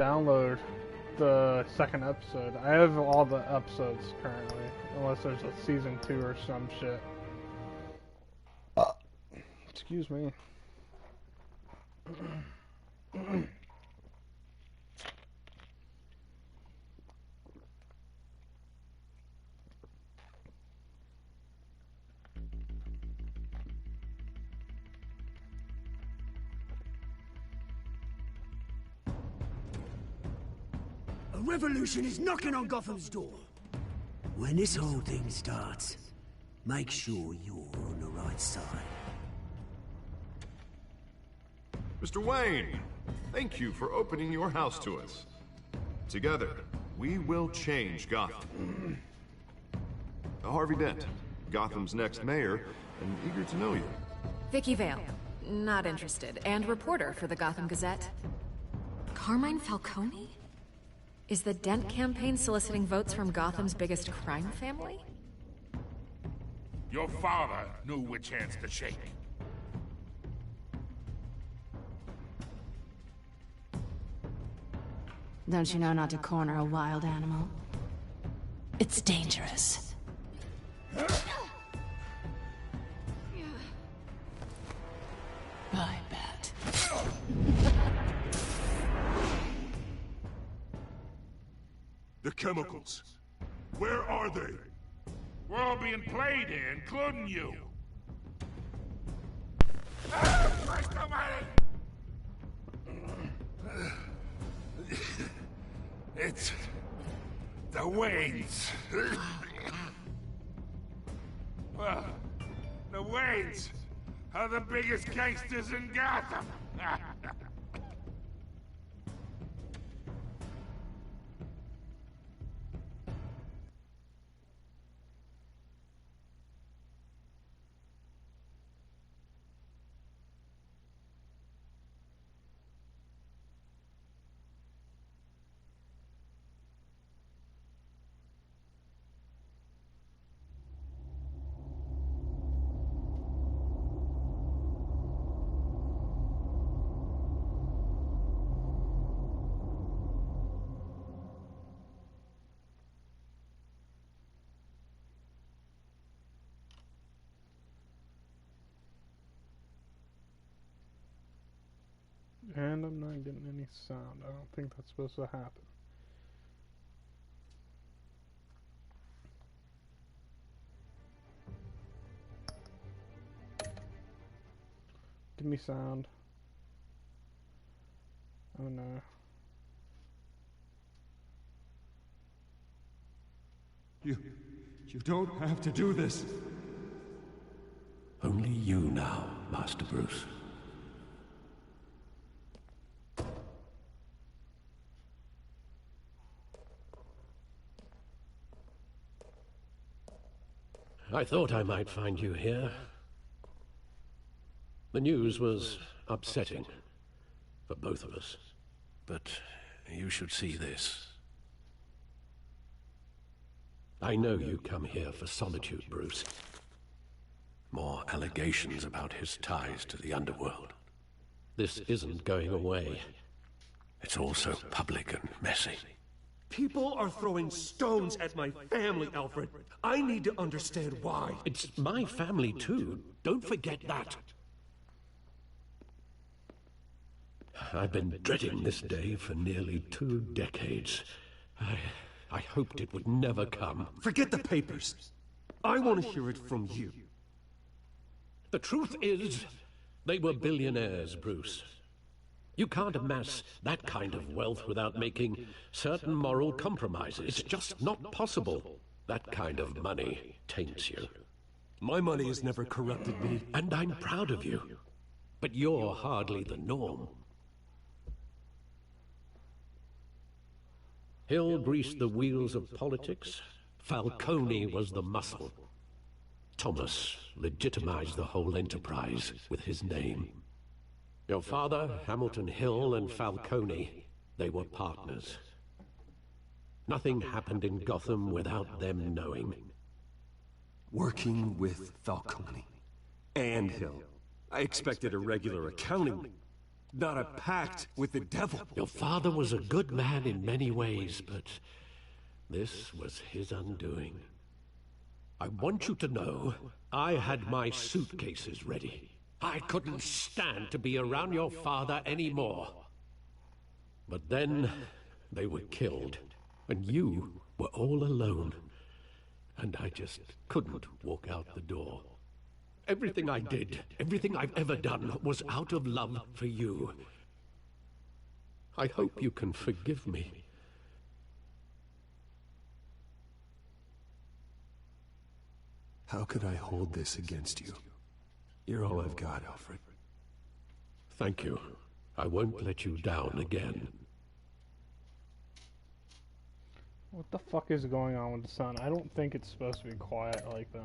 Download the second episode. I have all the episodes currently, unless there's a season 2 or some shit. Excuse me. A revolution is knocking on Gotham's door. When this whole thing starts, make sure you're on the right side. Mr. Wayne, thank you for opening your house to us. Together, we will change Gotham. Harvey Dent, Gotham's next mayor, and eager to know you. Vicky Vale, not interested, and reporter for the Gotham Gazette. Carmine Falcone? Is the Dent campaign soliciting votes from Gotham's biggest crime family? Your father knew which hands to shake. Don't you know not to corner a wild animal? It's dangerous. I bet. The chemicals. Where are they? We're all being played here, including you. Christ almighty! It's the Waynes. Well, the Waynes are the biggest gangsters in Gotham. And I'm not getting any sound. I don't think that's supposed to happen. Give me sound. Oh no. You don't have to do this. Only you now, Master Bruce. I thought I might find you here. The news was upsetting for both of us, but you should see this. I know you come here for solitude, Bruce. More allegations about his ties to the underworld. This isn't going away. It's all so public and messy. People are throwing stones at my family, Alfred. I need to understand why. It's my family, too. Don't forget that. I've been dreading this day for nearly 2 decades. I hoped it would never come. Forget the papers. I want to hear it from you. The truth is, they were billionaires, Bruce. You can't amass that kind of wealth without making certain moral compromises. It's just not possible. That kind of money taints you. My money has never corrupted me. And I'm proud of you. But you're hardly the norm. Hill greased the wheels of politics. Falcone was the muscle. Thomas legitimized the whole enterprise with his name. Your father, Hamilton Hill, and Falcone, they were partners. Nothing happened in Gotham without them knowing. Working with Falcone and Hill. I expected a regular accounting. not a pact with the devil. Your father was a good man in many ways, but this was his undoing. I want you to know, I had my suitcases ready. I couldn't stand to be around your father anymore. But then, they were killed, and you were all alone. And I just couldn't walk out the door. Everything I did, everything I've ever done, was out of love for you. I hope you can forgive me. How could I hold this against you? You're all I've got, Alfred. Thank you. I won't let you down again. What the fuck is going on with the sun? I don't think it's supposed to be quiet like that.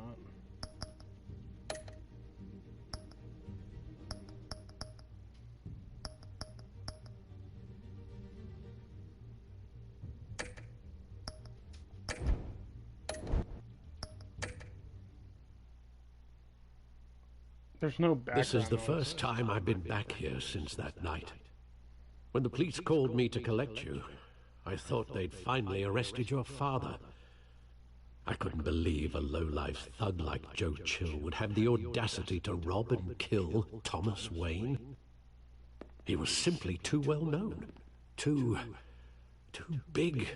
There's no background This is the noise. first time I've been back here since that night. When the police called me to collect you, I thought they'd finally arrested your father. I couldn't believe a low-life thug like Joe Chill would have the audacity to rob and kill Thomas Wayne. He was simply too well known. Too big.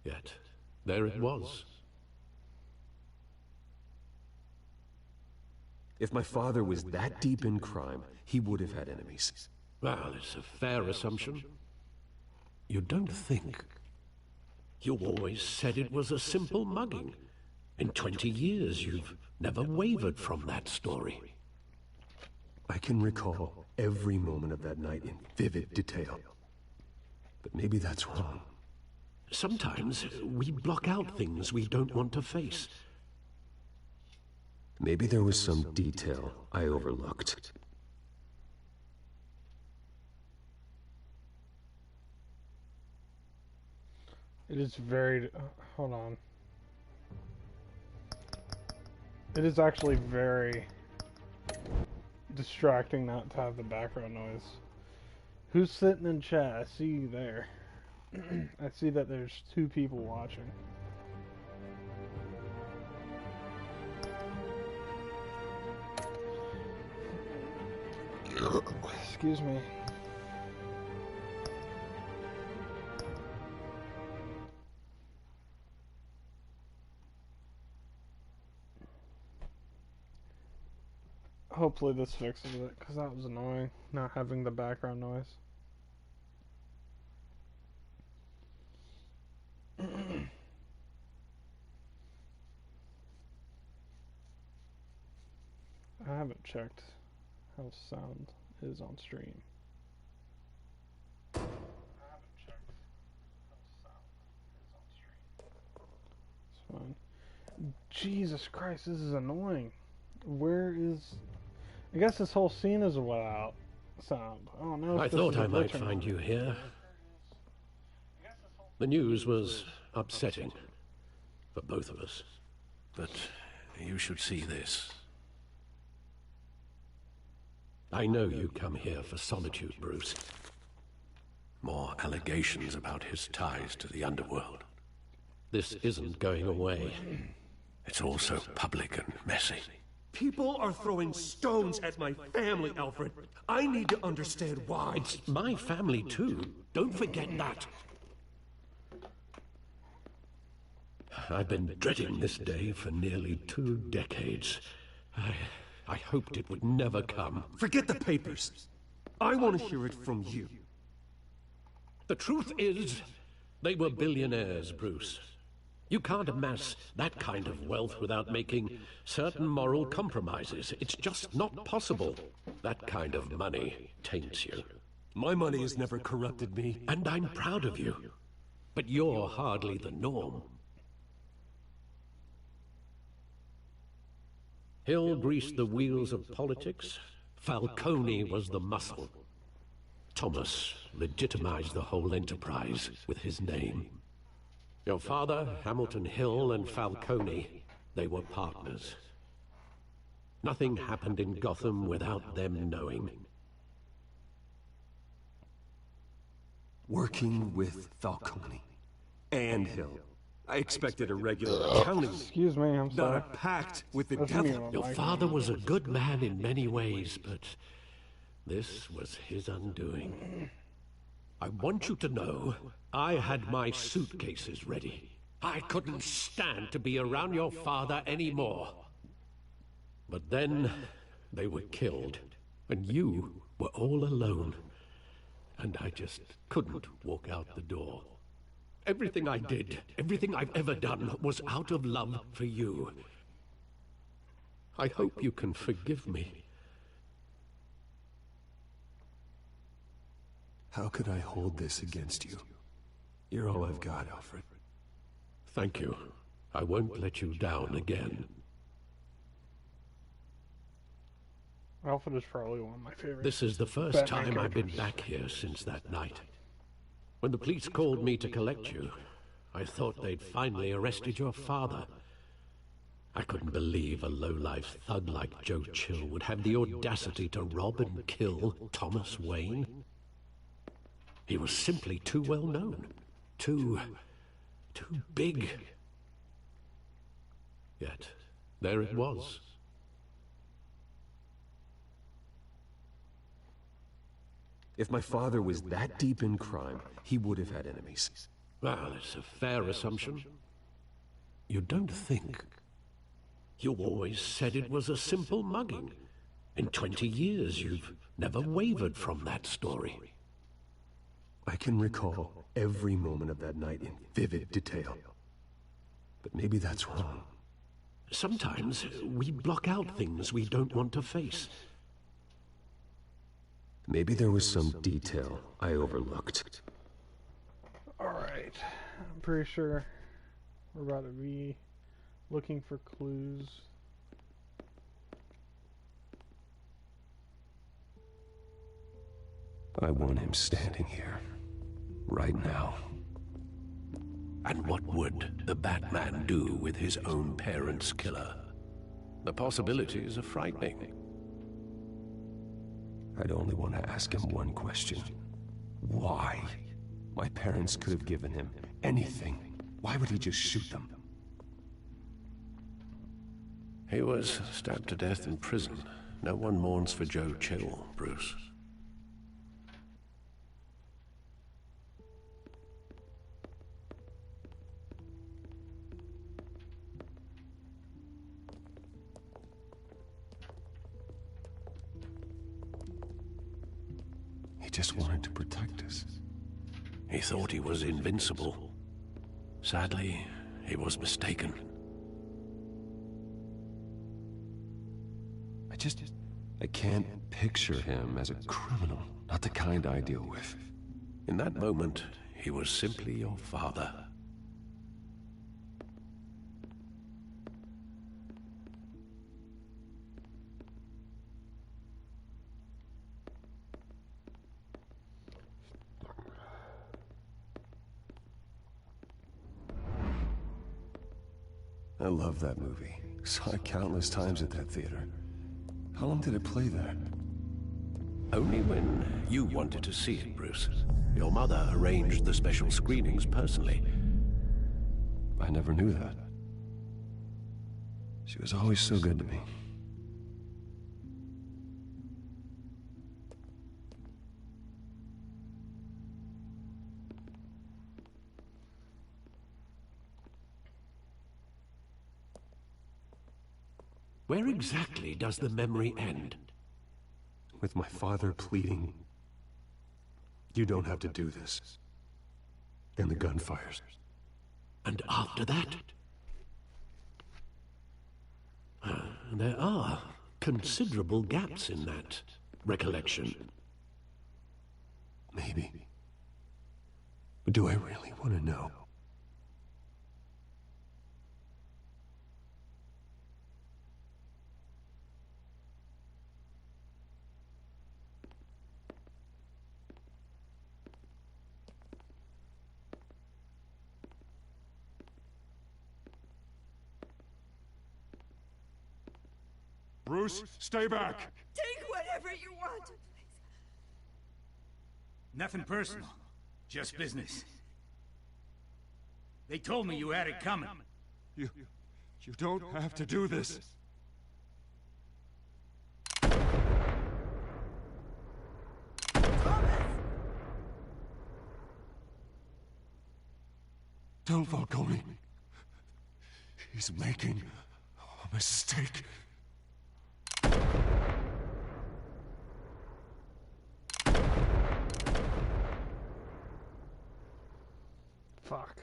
Yet, there it was. If my father was that deep in crime, he would have had enemies. Well, it's a fair assumption. You don't think. You always said it was a simple mugging. In 20 years, you've never wavered from that story. I can recall every moment of that night in vivid detail. But maybe that's wrong. Sometimes we block out things we don't want to face. Maybe there was some detail I overlooked. It is very... hold on. It is actually very distracting not to have the background noise. Who's sitting in chat? I see you there. I see that there's 2 people watching. Excuse me. Hopefully this fixes it, because that was annoying, not having the background noise. I haven't checked how sound is on stream. It's fine. Jesus Christ, this is annoying. Where is... I guess this whole scene is without sound. I don't know if I this thought is a I might glitch or not. find you here. The news was upsetting for both of us. But you should see this. I know you come here for solitude, Bruce. More allegations about his ties to the underworld. This isn't going away. It's all so public and messy. People are throwing stones at my family, Alfred. I need to understand why. It's my family, too. Don't forget that. I've been dreading this day for nearly 2 decades. I hoped it would never come. Forget the papers. I want to hear it from you. The truth is, they were billionaires, Bruce. You can't amass that kind of wealth without making certain moral compromises. It's just not possible. That kind of money taints you. My money has never corrupted me. And I'm proud of you. But you're hardly the norm. Hill greased the wheels of politics. Falcone was the muscle. Thomas legitimized the whole enterprise with his name. Your father, Hamilton Hill, and Falcone, they were partners. Nothing happened in Gotham without them knowing. working with Falcone and Hill. I expected a regular accounting, Excuse me, I'm not sorry. a pact with the That's me devil. on Your my father was a good man in many ways, but this was his undoing. I want you to know, I had my suitcases ready. I couldn't stand to be around your father anymore. But then, they were killed, and you were all alone. And I just couldn't walk out the door. Everything I did, everything I've ever done, was out of love for you. I hope you can forgive me. How could I hold this against you? You're all I've got, Alfred. Thank you. I won't let you down again. Alfred is probably one of my favorites. This is the first Batman time I've been characters. back here since that night. When the police called me to collect you, I thought they'd finally arrested your father. I couldn't believe a low-life thug like Joe Chill would have the audacity to rob and kill Thomas Wayne. He was simply too well known. Too big. Yet, there it was. If my father was that deep in crime, he would have had enemies. Well, it's a fair assumption. You don't think. You always said it was a simple mugging. In 20 years, you've never wavered from that story. I can recall every moment of that night in vivid detail. But maybe that's wrong. Sometimes we block out things we don't want to face. Maybe there was some detail I overlooked. Alright. I'm pretty sure we're about to be looking for clues. I want him standing here, right now. And what would the Batman do with his own parents' killer? The possibilities are frightening. I'd only want to ask him one question. Why? My parents could have given him anything. Why would he just shoot them? He was stabbed to death in prison. No one mourns for Joe Chill, Bruce. He just wanted to protect us. He thought he was invincible. Sadly, he was mistaken. I can't picture him as a criminal, not the kind I deal with. In that moment, he was simply your father. I love that movie. Saw it countless times at that theater. How long did it play there? Only when you wanted to see it, Bruce. Your mother arranged the special screenings personally. I never knew that. She was always so good to me. Where exactly does the memory end? With my father pleading, "You don't have to do this." Then the gun fires. And after that? There are considerable gaps in that recollection. Maybe. But do I really want to know? Bruce, stay back! Take whatever you want. Nothing personal. Just business. They told me you had it coming. You don't have to do this. Tell Falcone. He's making a mistake. Fuck.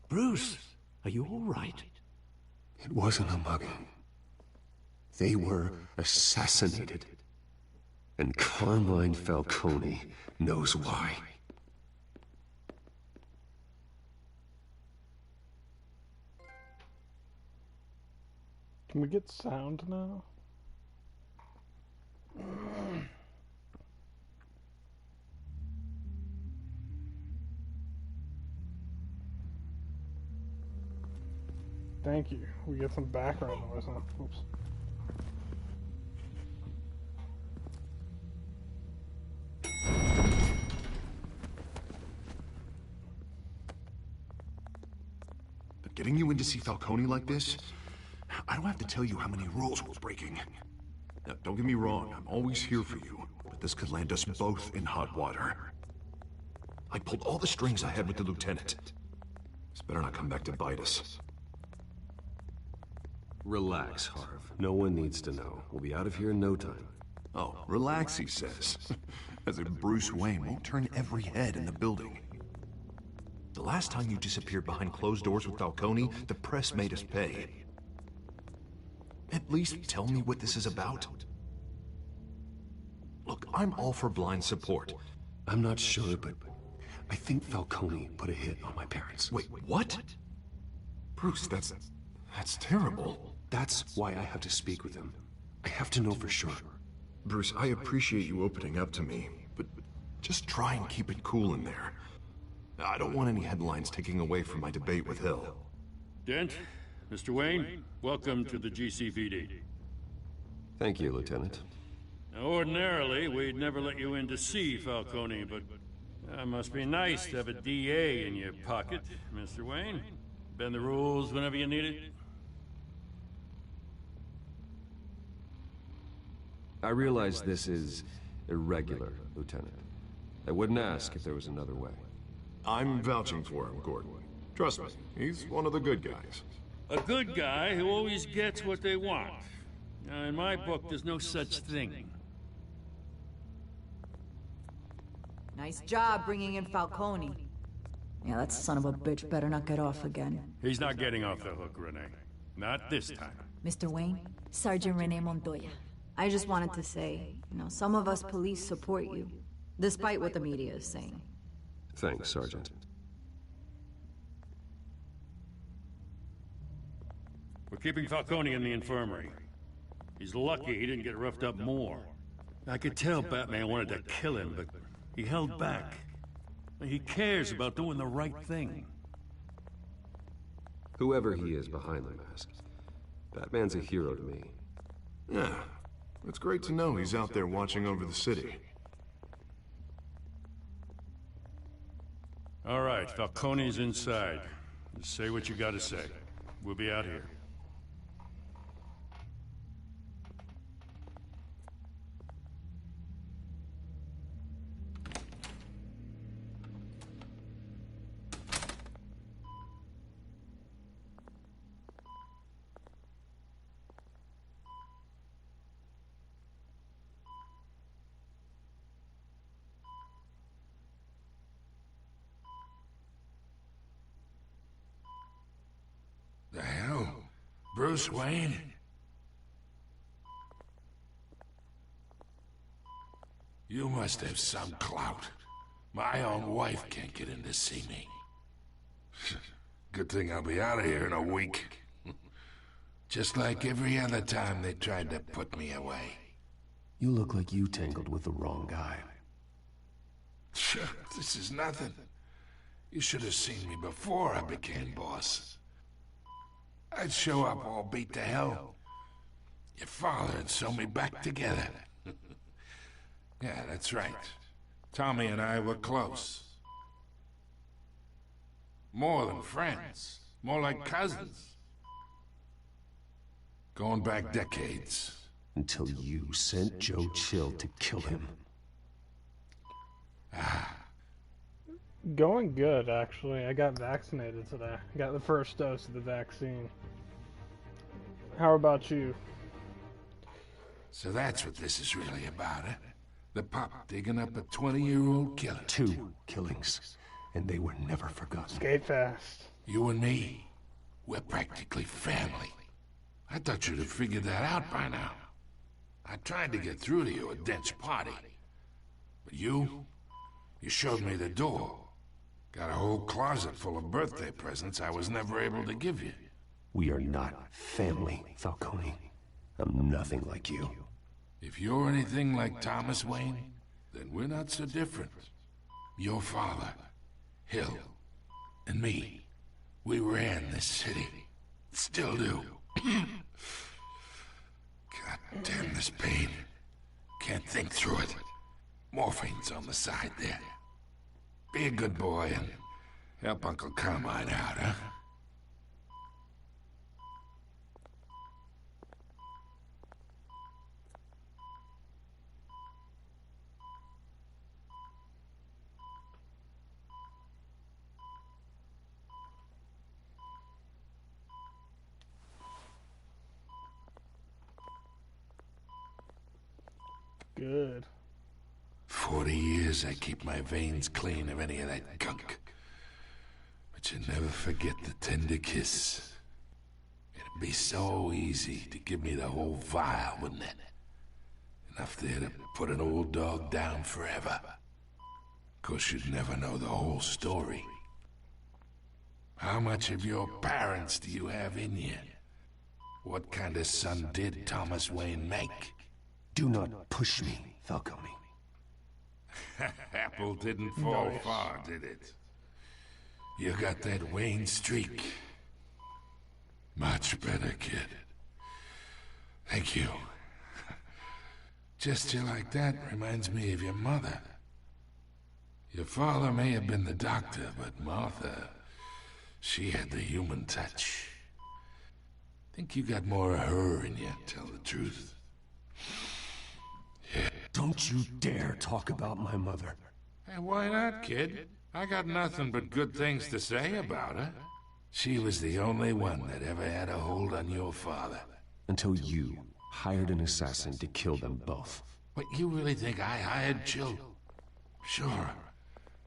Bruce, are you all right? It wasn't a mugging. They were assassinated. And Carmine Falcone knows why. Can we get sound now? Thank you. We get some background noise now. Oops. But getting you in to see Falcone like this, I don't have to tell you how many rules we're breaking. Now, don't get me wrong, I'm always here for you, but this could land us both in hot water. I pulled all the strings I had with the lieutenant. This better not come back to bite us. Relax, Harv. No one needs to know. We'll be out of here in no time. Oh, relax, he says. As if Bruce Wayne won't turn every head in the building. The last time you disappeared behind closed doors with Falcone, the press made us pay. At least tell me what this is about. Look, I'm all for blind support. I'm not sure, but I think Falcone put a hit on my parents. Wait, what? Bruce, that's terrible. That's why I have to speak with him. I have to know for sure. Bruce, I appreciate you opening up to me, but just try and keep it cool in there. I don't want any headlines taking away from my debate with Hill. Dent, Mr. Wayne, welcome to the GCPD. Thank you, Lieutenant. Now, ordinarily, we'd never let you in to see Falcone, but it must be nice to have a DA in your pocket, Mr. Wayne. Bend the rules whenever you need it. I realize this is irregular, Lieutenant. I wouldn't ask if there was another way. I'm vouching for him, Gordon. Trust me, he's one of the good guys. A good guy who always gets what they want. Now, in my book, there's no such thing. Nice job bringing in Falcone. Yeah, that son of a bitch better not get off again. He's not getting off the hook, Renee. Not this time. Mr. Wayne, Sergeant Renee Montoya. I just wanted to say, some of us police support you, despite what the media is saying. Thanks, Sergeant. We're keeping Falcone in the infirmary. He's lucky he didn't get roughed up more. I could tell Batman wanted to kill him, but he held back. He cares about doing the right thing. Whoever he is behind the mask, Batman's a hero to me. Yeah, it's great to know he's out there watching over the city. All right, Falcone's inside. Just say what you gotta say. We'll be out here. The hell? Bruce Wayne? You must have some clout. My own wife can't get in to see me. Good thing I'll be out of here in a week. Just like every other time they tried to put me away. You look like you tangled with the wrong guy. Sure, this is nothing. You should have seen me before I became boss. I'd show up all beat to hell. Your father would sew me back together. Yeah, that's right. Tommy and I were close. More than friends. More like cousins. Going back decades. Until you sent Joe Chill to kill him. Going good, actually. I got vaccinated today. I got the first dose of the vaccine. How about you? So that's what this is really about, eh? The pup digging up a 20-year-old killer. 2 killings, and they were never forgotten. Skate fast. You and me, we're practically family. I thought you'd have figured that out by now. I tried to get through to you at Dent's party. But you showed me the door. Got a whole closet full of birthday presents I was never able to give you. We are not family, Falcone. I'm nothing like you. If you're anything like Thomas Wayne, then we're not so different. Your father, Hill, and me, we ran this city. Still do. God damn this pain. Can't think through it. Morphine's on the side there. Be a good boy and help Uncle Carmine out, huh? Good. 40 years I keep my veins clean of any of that gunk. But you never forget the tender kiss. It'd be so easy to give me the whole vial, wouldn't it? Enough there to put an old dog down forever. Of course, you'd never know the whole story. How much of your parents do you have in you? What kind of son did Thomas Wayne make? Do not push me, Falcone. Apple didn't fall far, did it? You got that Wayne streak. Much better, kid. Thank you. Gesture like that reminds me of your mother. Your father may have been the doctor, but Martha, she had the human touch. Think you got more of her in you, tell the truth. Yeah. Don't you dare talk about my mother. Hey, why not, kid? I got nothing but good things to say about her. She was the only one that ever had a hold on your father. Until you hired an assassin to kill them both. What, you really think I hired Chill? Sure.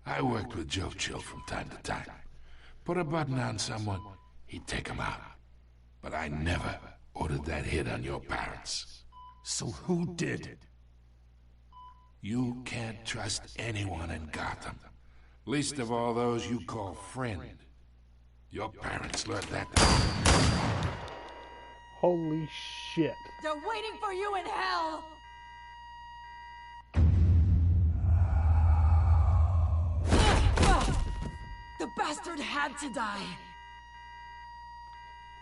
I worked with Joe Chill from time to time. Put a button on someone, he'd take him out. But I never ordered that hit on your parents. So who did? You can't trust anyone in Gotham. Least of all those you call friend. Your parents learned that. Holy shit. They're waiting for you in hell! The bastard had to die.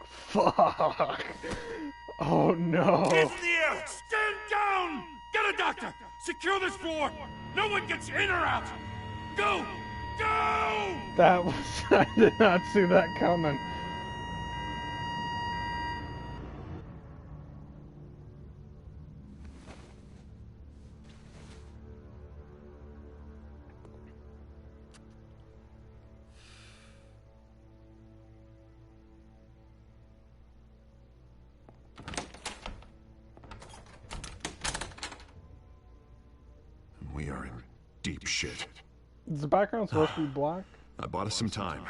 Fuck. Oh no. Get in the air! Stand down! Get a doctor! Secure this floor! No one gets in or out! Go! Go! That was... I did not see that coming. We are in deep shit. Is the background supposed to be black? I bought us some time,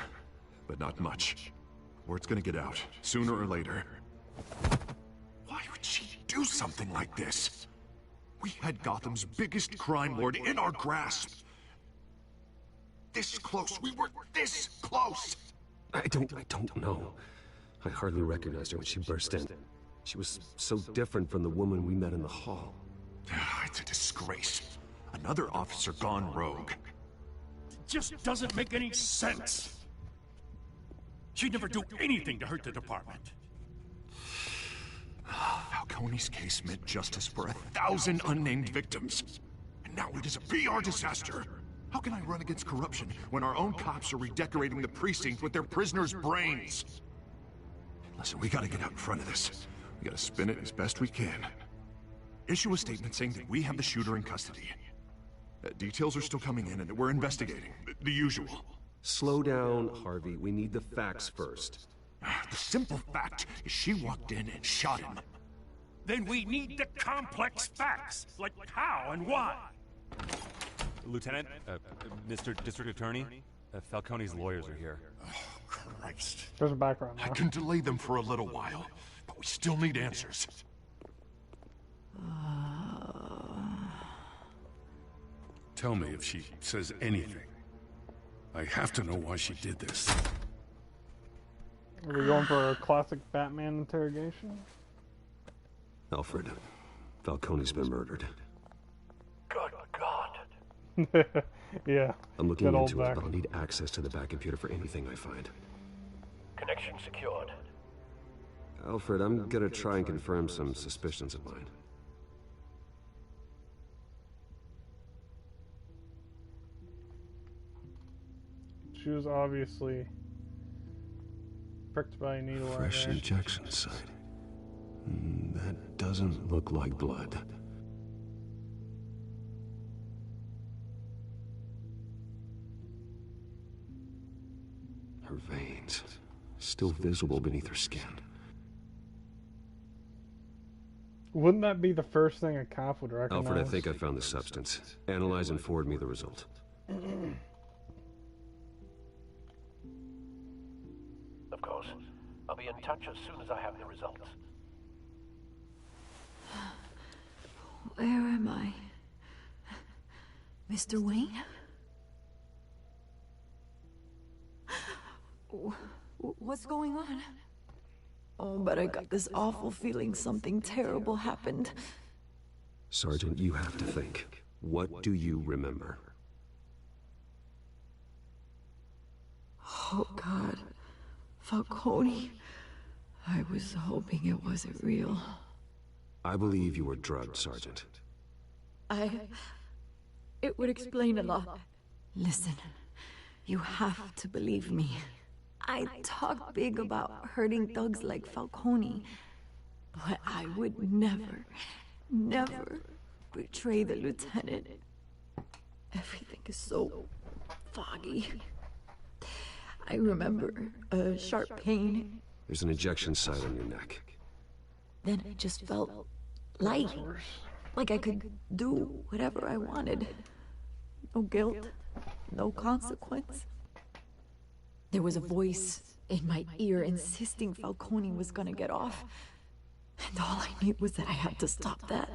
but not much. Word's gonna get out, sooner or later. Why would she do something like this? We had Gotham's biggest crime lord in our grasp. This close, we were this close! I don't know. I hardly recognized her when she burst in. She was so different from the woman we met in the hall. It's a disgrace. Another officer gone rogue. It just doesn't make any sense. She'd never do anything to hurt the department. Falcone's case meant justice for 1,000 unnamed victims. And now it is a PR disaster. How can I run against corruption when our own cops are redecorating the precinct with their prisoners' brains? Listen, we gotta get out in front of this. We gotta spin it as best we can. Issue a statement saying that we have the shooter in custody. Details are still coming in and that we're investigating. The usual. Slow down, Harvey. We need the facts first. The simple fact is she walked in and shot him. Then we need the complex facts, like how and why. Lieutenant, Mr. District Attorney, Falcone's lawyers are here. Oh, Christ. There's a background I now. can delay them for a little while, but we still need answers. Tell me if she says anything. I have to know why she did this. Are we going for a classic Batman interrogation? Alfred, Falcone's been murdered. Good God. Yeah. I'm looking good old into it, back. but I'll need access to the back computer for anything I find. Connection secured. Alfred, I'm gonna try and confirm some suspicions of mine. She was obviously pricked by a needle. Fresh right there. injection site. That doesn't look like blood. Her veins, still visible beneath her skin. Wouldn't that be the first thing a cop would recognize? Alfred, I think I found the substance. Analyze and forward me the result. Of course. I'll be in touch as soon as I have the results. Where am I? Mr. Wayne? What's going on? Oh, but I got this awful feeling something terrible happened. Sergeant, you have to think. What do you remember? Oh, God. Falcone. I was hoping it wasn't real. I believe you were drugged, Sergeant. It would explain a lot. Listen, you have to believe me. I talk big about hurting thugs like Falcone, but I would never, never betray the lieutenant. Everything is so foggy. I remember a sharp pain. There's an injection site on your neck. Then I just felt light, like I could do whatever I wanted. No guilt, no consequence. There was a voice in my ear insisting Falcone was gonna get off. And all I knew was that I had to stop that.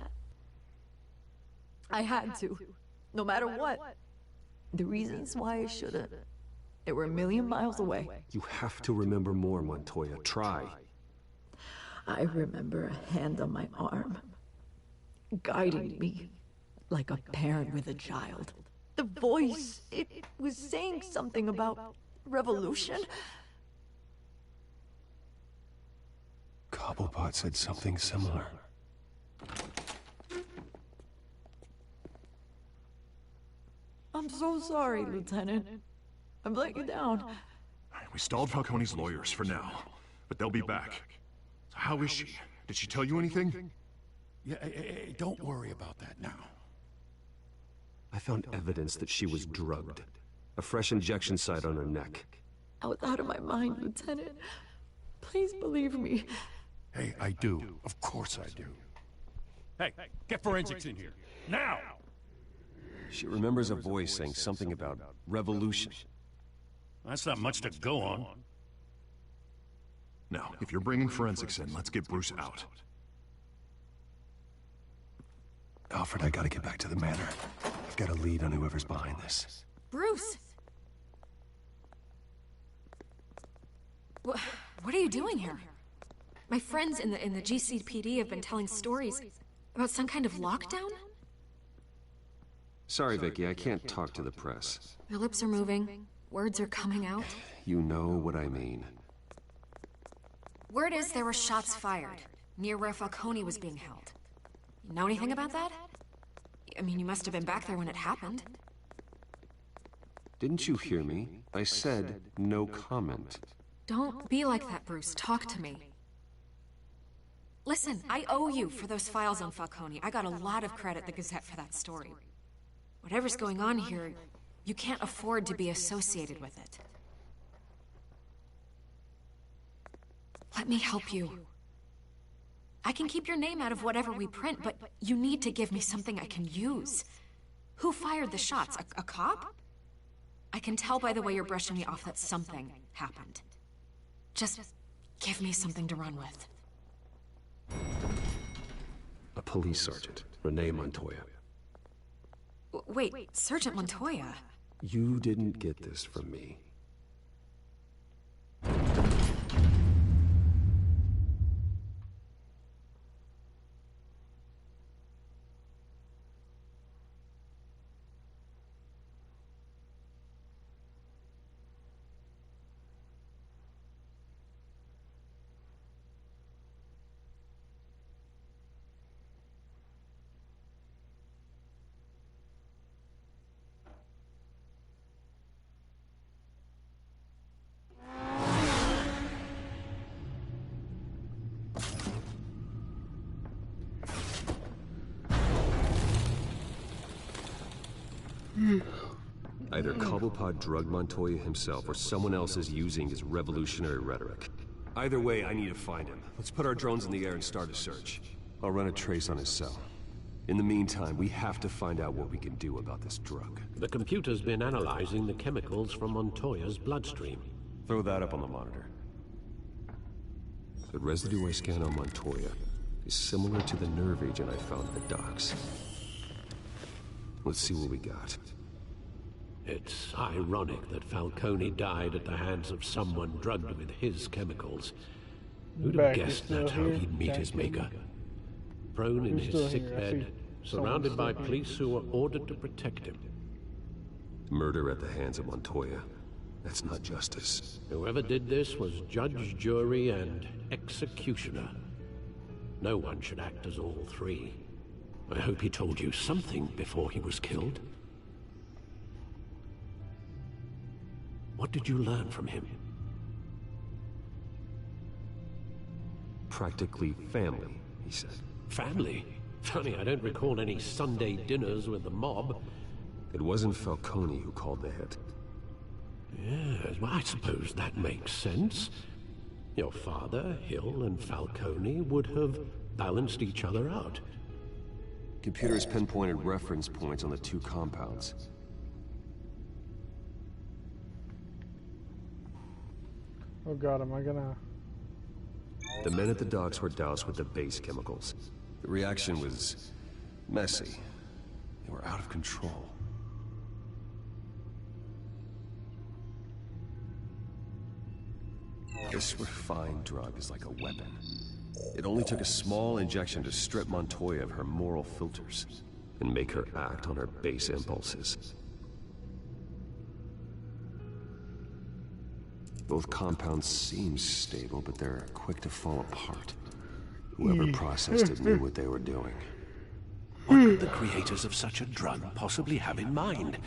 I had to, no matter what. The reasons why I shouldn't, they were a million miles away. You have to remember more, Montoya. Try. I remember a hand on my arm, guiding me like a parent with a child. The voice, it was saying something about revolution. Cobblepot said something similar. I'm so sorry, Lieutenant. I've let you down. We stalled Falcone's lawyers for now, but they'll be back. So how is she? Did she tell you anything? Yeah, don't worry about that now. I found evidence that she was drugged. A fresh injection site on her neck. I was out of my mind, Lieutenant. Please believe me. Hey, I do. Of course I do. Hey, get forensics in here. Now! She remembers a voice saying something about revolution. That's not much to go on. Now, if you're bringing forensics in, let's get Bruce out. Alfred, I gotta get back to the manor. I've got a lead on whoever's behind this. Bruce! What are you doing here? My friends in the GCPD have been telling stories about some kind of lockdown? Sorry, Vicky, I can't talk to the press. Your lips are moving. Words are coming out. You know what I mean. Word is there were shots fired near where Falcone was being held. You know anything about that? I mean, you must have been back there when it happened. Didn't you hear me? I said no comment. Don't be like that, Bruce. Talk to me. Listen, I owe you for those files on Falcone. I got a lot of credit at the Gazette for that story. Whatever's going on here, you can't afford to be associated with it. Let me help you. I can keep your name out of whatever we print, but you need to give me something I can use. Who fired the shots? A cop? I can tell by the way you're brushing me off that something happened. Just give me something to run with. A police sergeant, Renee Montoya. Wait, Sergeant Montoya? You didn't get this from me. Either Cobblepot drugged Montoya himself, or someone else is using his revolutionary rhetoric. Either way, I need to find him. Let's put our drones in the air and start a search. I'll run a trace on his cell. In the meantime, we have to find out what we can do about this drug. The computer's been analyzing the chemicals from Montoya's bloodstream. Throw that up on the monitor. The residue I scan on Montoya is similar to the nerve agent I found at the docks. Let's see what we got. It's ironic that Falcone died at the hands of someone drugged with his chemicals. Who'd have guessed that's how he'd meet his maker? Prone in his sick bed, surrounded by police who were ordered to protect him. Murder at the hands of Montoya. That's not justice. Whoever did this was judge, jury, and executioner. No one should act as all three. I hope he told you something before he was killed. What did you learn from him? Practically family, he said. Family? Funny, I don't recall any Sunday dinners with the mob. It wasn't Falcone who called the hit. Yes, well, I suppose that makes sense. Your father, Hill, and Falcone would have balanced each other out. Computers pinpointed reference points on the two compounds. Oh god, am I gonna... The men at the docks were doused with the base chemicals. The reaction was messy. They were out of control. This refined drug is like a weapon. It only took a small injection to strip Montoya of her moral filters and make her act on her base impulses. Both compounds seem stable, but they're quick to fall apart. Whoever processed it knew what they were doing. What could the creators of such a drug possibly have in mind?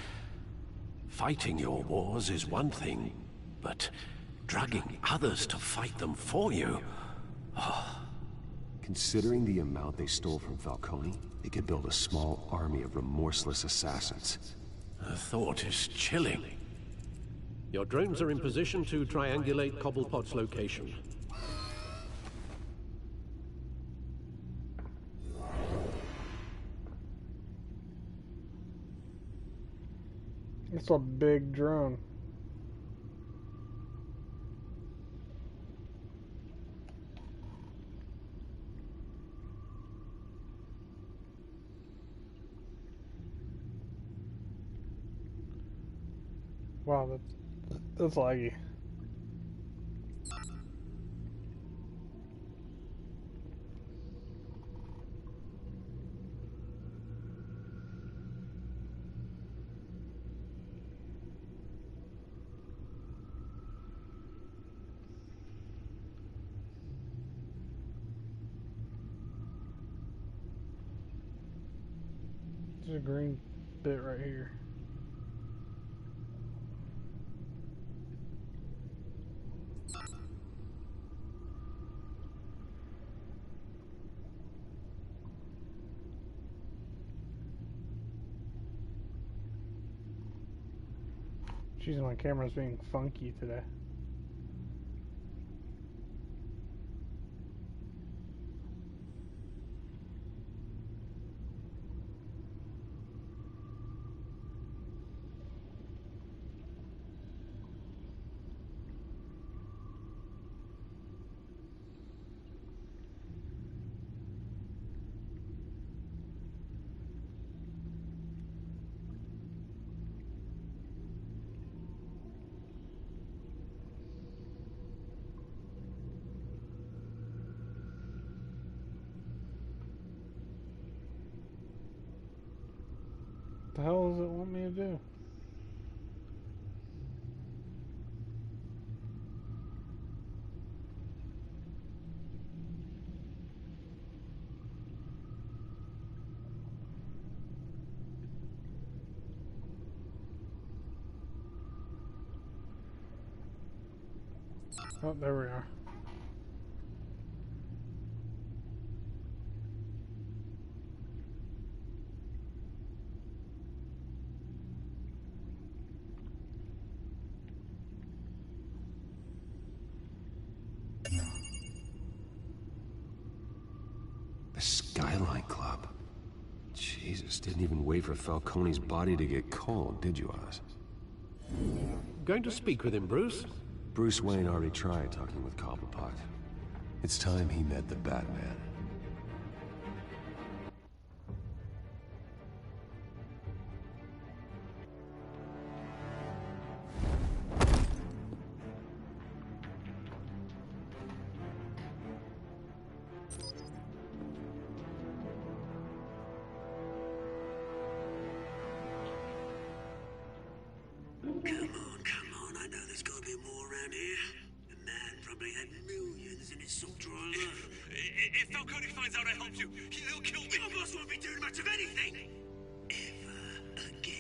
Fighting your wars is one thing, but drugging others to fight them for you? Oh. Considering the amount they stole from Falcone, they could build a small army of remorseless assassins. The thought is chilling. Your drones are in position to triangulate Cobblepot's location. It's a big drone. Wow, that's laggy. There's a green bit right here. Jeez, my camera's being funky today. What the hell does it want me to do? Oh, there we are. The Skyline Club. Jesus, didn't even wait for Falcone's body to get cold, did you, Oz? Going to speak with him, Bruce? Bruce Wayne already tried talking with Cobblepot. It's time he met the Batman. Come on, I know there's gotta be more around here. The man probably had millions in his salt drawer. If Falcone finds out I helped you, he'll kill me. Your boss won't be doing much of anything! Ever again.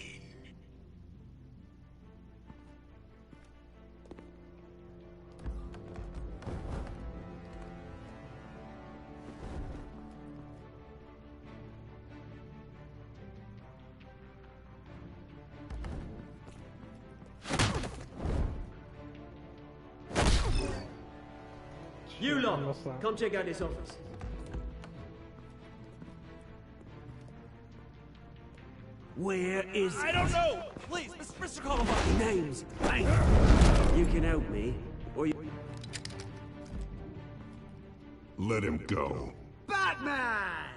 You lot, come check out this office. Where is I don't know! Please, Mr. Cobblepot! Name's Bang. You can help me, or you... Let him go. Batman!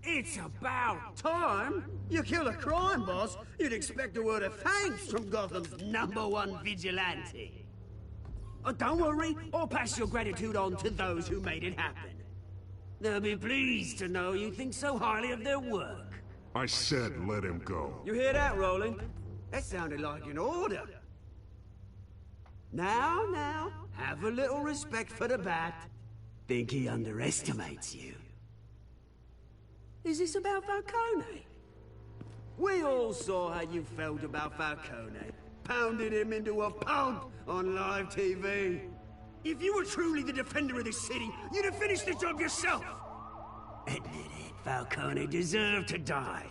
It's about time! You kill a crime boss, you'd expect a word of thanks from Gotham's #1 vigilante. Oh, don't worry, I'll pass your gratitude on to those who made it happen. They'll be pleased to know you think so highly of their work. I said let him go. You hear that, Roland? That sounded like an order. Now, have a little respect for the Bat. Think he underestimates you. Is this about Falcone? We all saw how you felt about Falcone. Pounded him into a pulp on live TV. If you were truly the defender of this city, you'd have finished the job yourself. Admit it, Falcone deserved to die.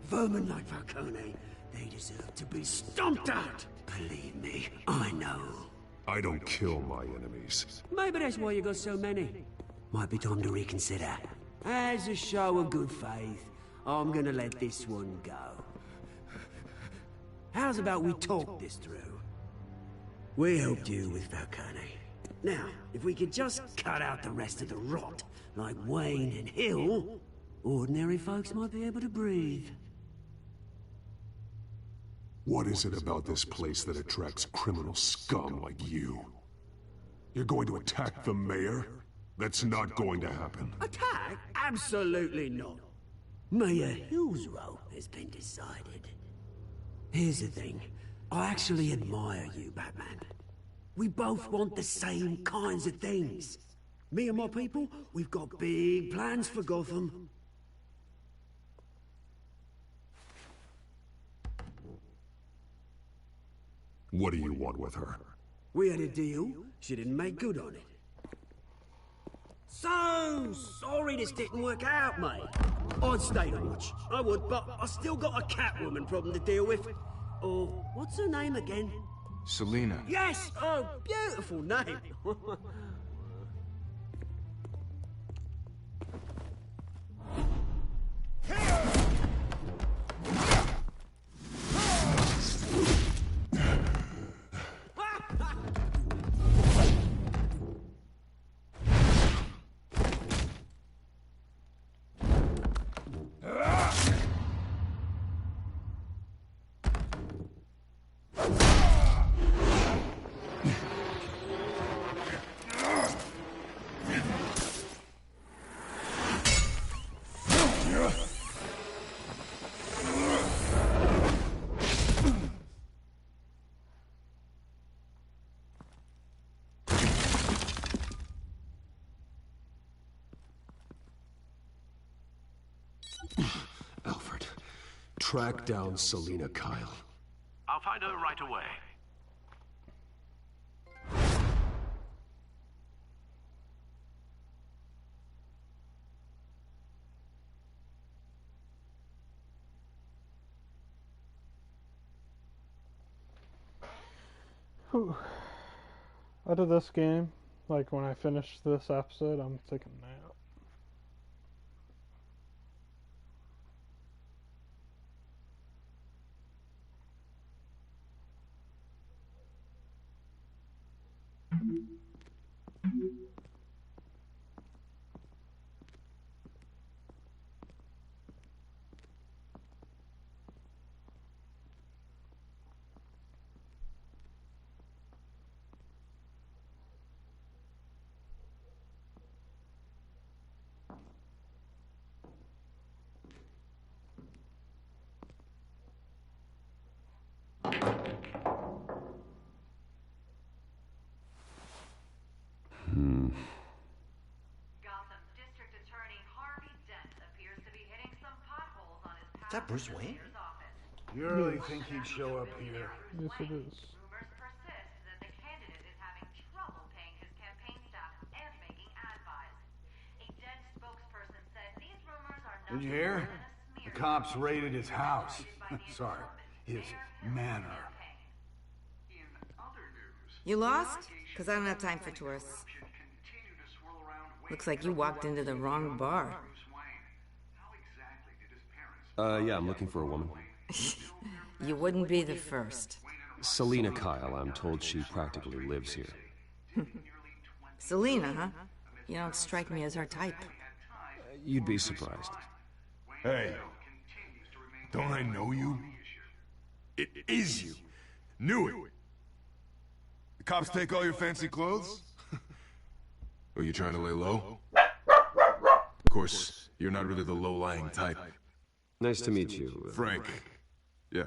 Vermin like Falcone, they deserve to be stomped out. Believe me, I know. I don't kill my enemies. Maybe that's why you got so many. Might be time to reconsider. As a show of good faith, I'm gonna let this one go. How's about we talk this through? We helped you with Falcone. Now, if we could just cut out the rest of the rot, like Wayne and Hill, ordinary folks might be able to breathe. What is it about this place that attracts criminal scum like you? You're going to attack the mayor? That's not going to happen. Attack? Absolutely not. Mayor Hill's role has been decided. Here's the thing. I actually admire you, Batman. We both want the same kinds of things. Me and my people, we've got big plans for Gotham. What do you want with her? We had a deal. She didn't make good on it. So sorry this didn't work out, mate. I'd stay to watch. I would, but I still got a Catwoman problem to deal with. Oh, what's her name again? Selina. Yes! Oh, beautiful name. Alfred, track down Selina Kyle. I'll find her right away. Whew. Out of this game, like when I finish this episode, I'm taking a nap. Gotham District Attorney Harvey Dent appears to be hitting some potholes on his Is that Bruce Wayne? You really think he'd show up here? Yes, it is. Rumors persist that the candidate is having trouble paying his campaign staff and making ad buys. A Dent spokesperson said these rumors are Did you hear? The cops raided his house. Sorry, his manor. You lost? Because I don't have time for tourists. Looks like you walked into the wrong bar. Yeah, I'm looking for a woman. You wouldn't be the first. Selina Kyle, I'm told she practically lives here. Selina, huh? You don't strike me as her type. You'd be surprised. Hey, don't I know you? It is you. Knew it. The cops take all your fancy clothes? Are you trying to lay low? Of course, you're not really the low-lying type. Nice to meet you. Frank. Yeah.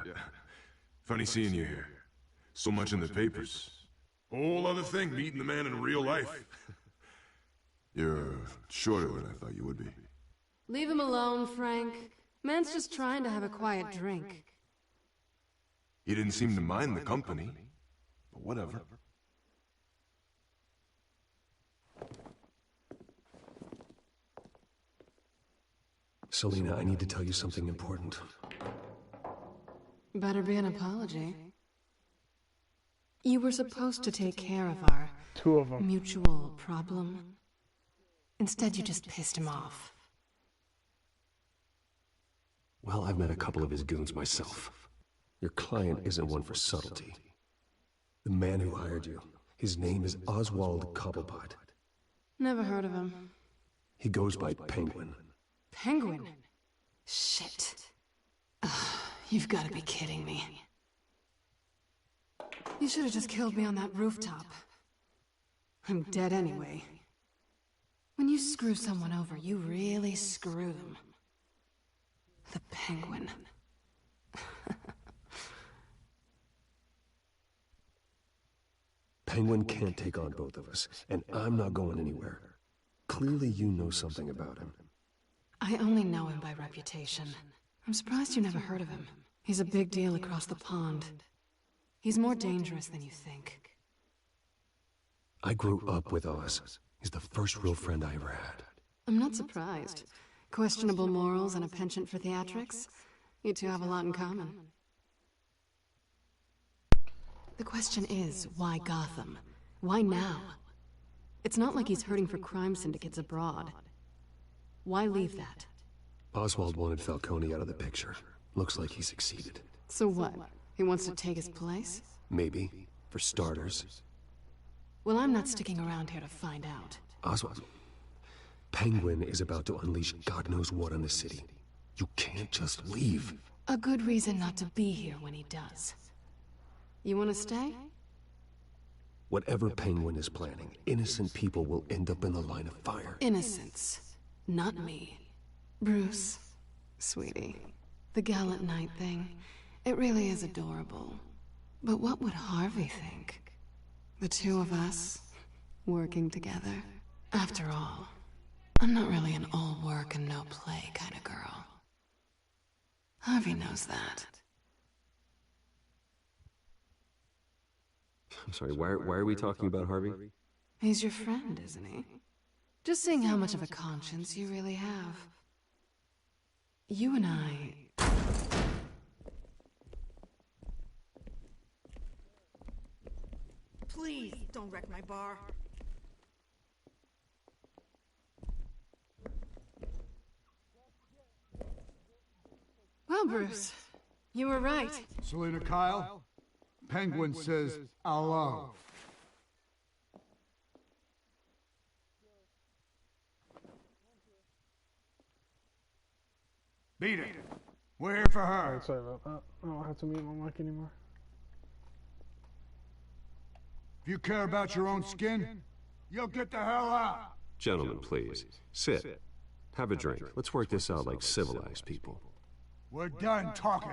Funny seeing you here. So much in the papers. Whole other thing, meeting the man in real life. You're shorter than I thought you would be. Leave him alone, Frank. Man's just trying to have a quiet drink. He didn't seem to mind the company. But whatever. Selina, I need to tell you something important. Better be an apology. You were supposed to take care of our Two of them. Mutual problem. Instead, you just pissed him off. Well, I've met a couple of his goons myself. Your client isn't one for subtlety. The man who hired you, his name is Oswald Cobblepot. Never heard of him. He goes by Penguin. Penguin? Shit. Ugh, you've got to be kidding me. You should have just killed me on that rooftop. I'm dead anyway. When you screw someone over, you really screw them. The Penguin. Penguin can't take on both of us, and I'm not going anywhere. Clearly you know something about him. I only know him by reputation. I'm surprised you never heard of him. He's a big deal across the pond. He's more dangerous than you think. I grew up with Oz. He's the first real friend I ever had. I'm not surprised. Questionable morals and a penchant for theatrics. You two have a lot in common. The question is, why Gotham? Why now? It's not like he's hurting for crime syndicates abroad. Why leave that? Oswald wanted Falcone out of the picture. Looks like he succeeded. So what? He wants to take his place? Maybe. For starters. Well, I'm not sticking around here to find out. Oswald, Penguin is about to unleash God knows what on the city. You can't just leave. A good reason not to be here when he does. You want to stay? Whatever Penguin is planning, innocent people will end up in the line of fire. Innocence. Not me. Bruce, sweetie, the gallant knight thing, it really is adorable. But what would Harvey think? The two of us, working together. After all, I'm not really an all work and no play kind of girl. Harvey knows that. I'm sorry, why are we talking about Harvey? He's your friend, isn't he? Just seeing how much of a conscience you really have. You and I... Please, don't wreck my bar. Well, Bruce, you were right. Selina Kyle, Penguin says hello. Beat it. We're here for her. Alright, sorry about that. I don't have to mute my mic anymore. If you care about your own skin, you'll get the hell out. Gentlemen, please. Sit. Have a drink. Let's work this out like civilized people. We're done talking.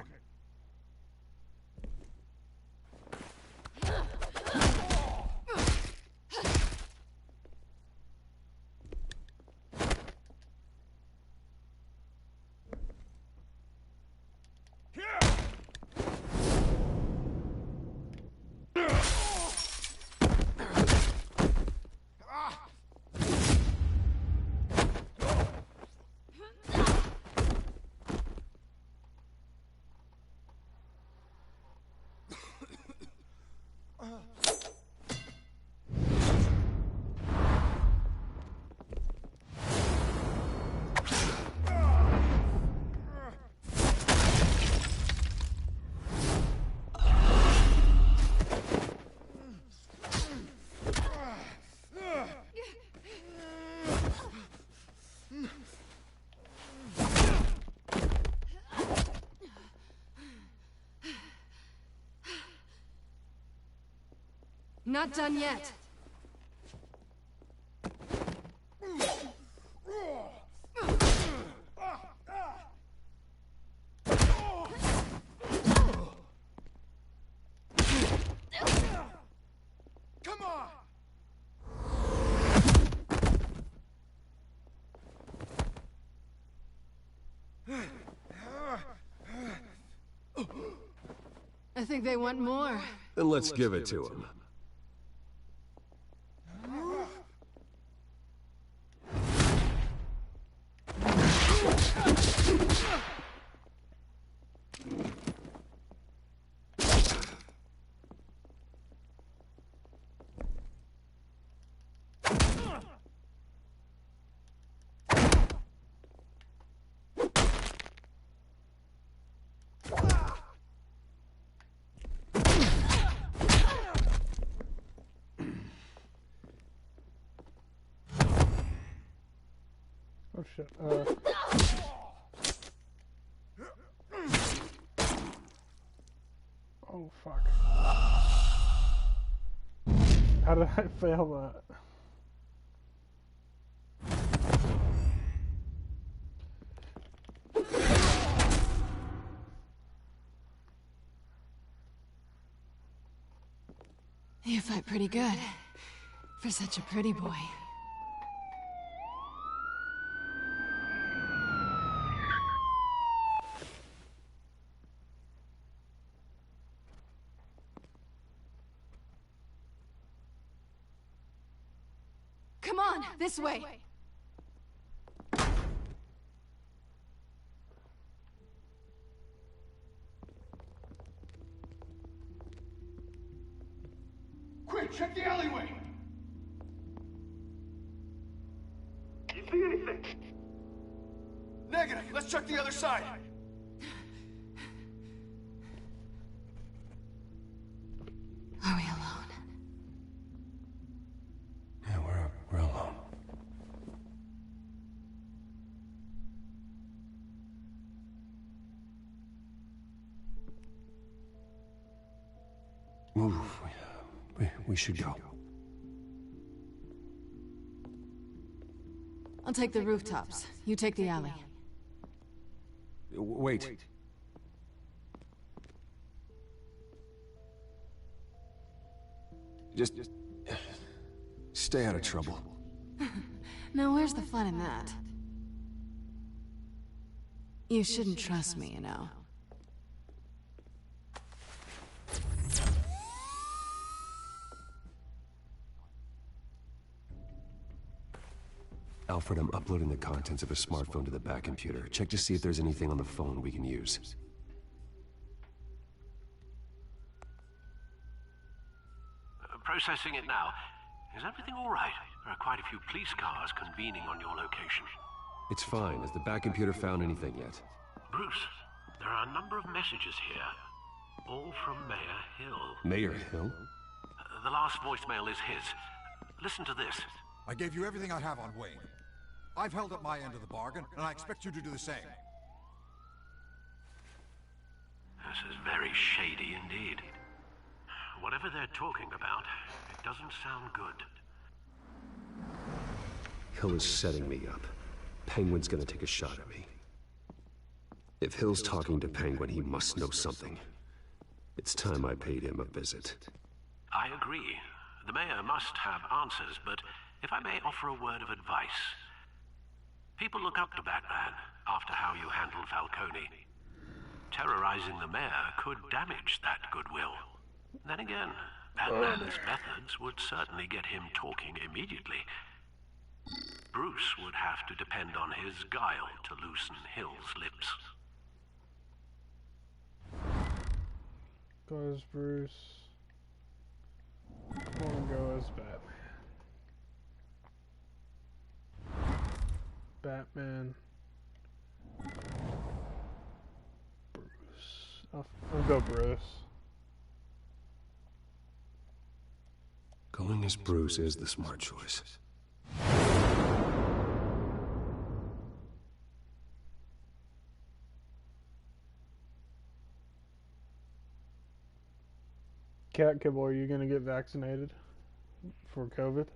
Not done yet. Come on! I think they want more. Then let's give it to him. Oh shit. Oh fuck. How did I fail that? You fight pretty good. For such a pretty boy. Come on, this way. Quick, check the alleyway! You see anything? Negative. Let's check the other side. Are we alone? Yeah, we're alone. Move. We should go. I'll take the rooftops. You take the alley. Wait. Just stay out of trouble. Now where's the fun in that? You shouldn't trust me, you know. Alfred, I'm uploading the contents of a smartphone to the back computer. Check to see if there's anything on the phone we can use. Processing it now. Is everything all right? There are quite a few police cars convening on your location. It's fine. Has the back computer found anything yet? Bruce, there are a number of messages here. All from Mayor Hill. Mayor Hill? The last voicemail is his. Listen to this. I gave you everything I have on Wayne. I've held up my end of the bargain, and I expect you to do the same. This is very shady indeed. Whatever they're talking about, it doesn't sound good. Hill is setting me up. Penguin's gonna take a shot at me. If Hill's talking to Penguin, he must know something. It's time I paid him a visit. I agree. The mayor must have answers, but if I may offer a word of advice. People look up to Batman after how you handled Falcone. Terrorizing the mayor could damage that goodwill. Then again, Batman's methods would certainly get him talking immediately. Bruce would have to depend on his guile to loosen Hill's lips. Go as Bruce. I wanna go as Batman. Batman. Bruce. I'll go Bruce. Going as Bruce is the smart choice. Cat Kibble, are you gonna get vaccinated for COVID?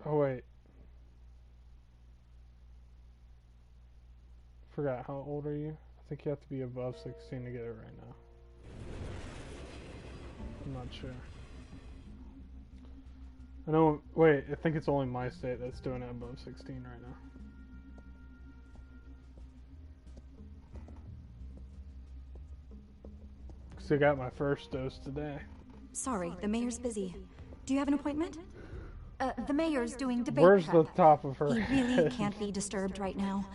Oh wait. Forgot, how old are you? I think you have to be above 16 to get it right now. I'm not sure. I know, wait, I think it's only my state that's doing it above 16 right now. So I got my first dose today. Sorry, the mayor's busy. Do you have an appointment? The mayor's doing debate Where's prep. the top of her He really head? can't be disturbed right now.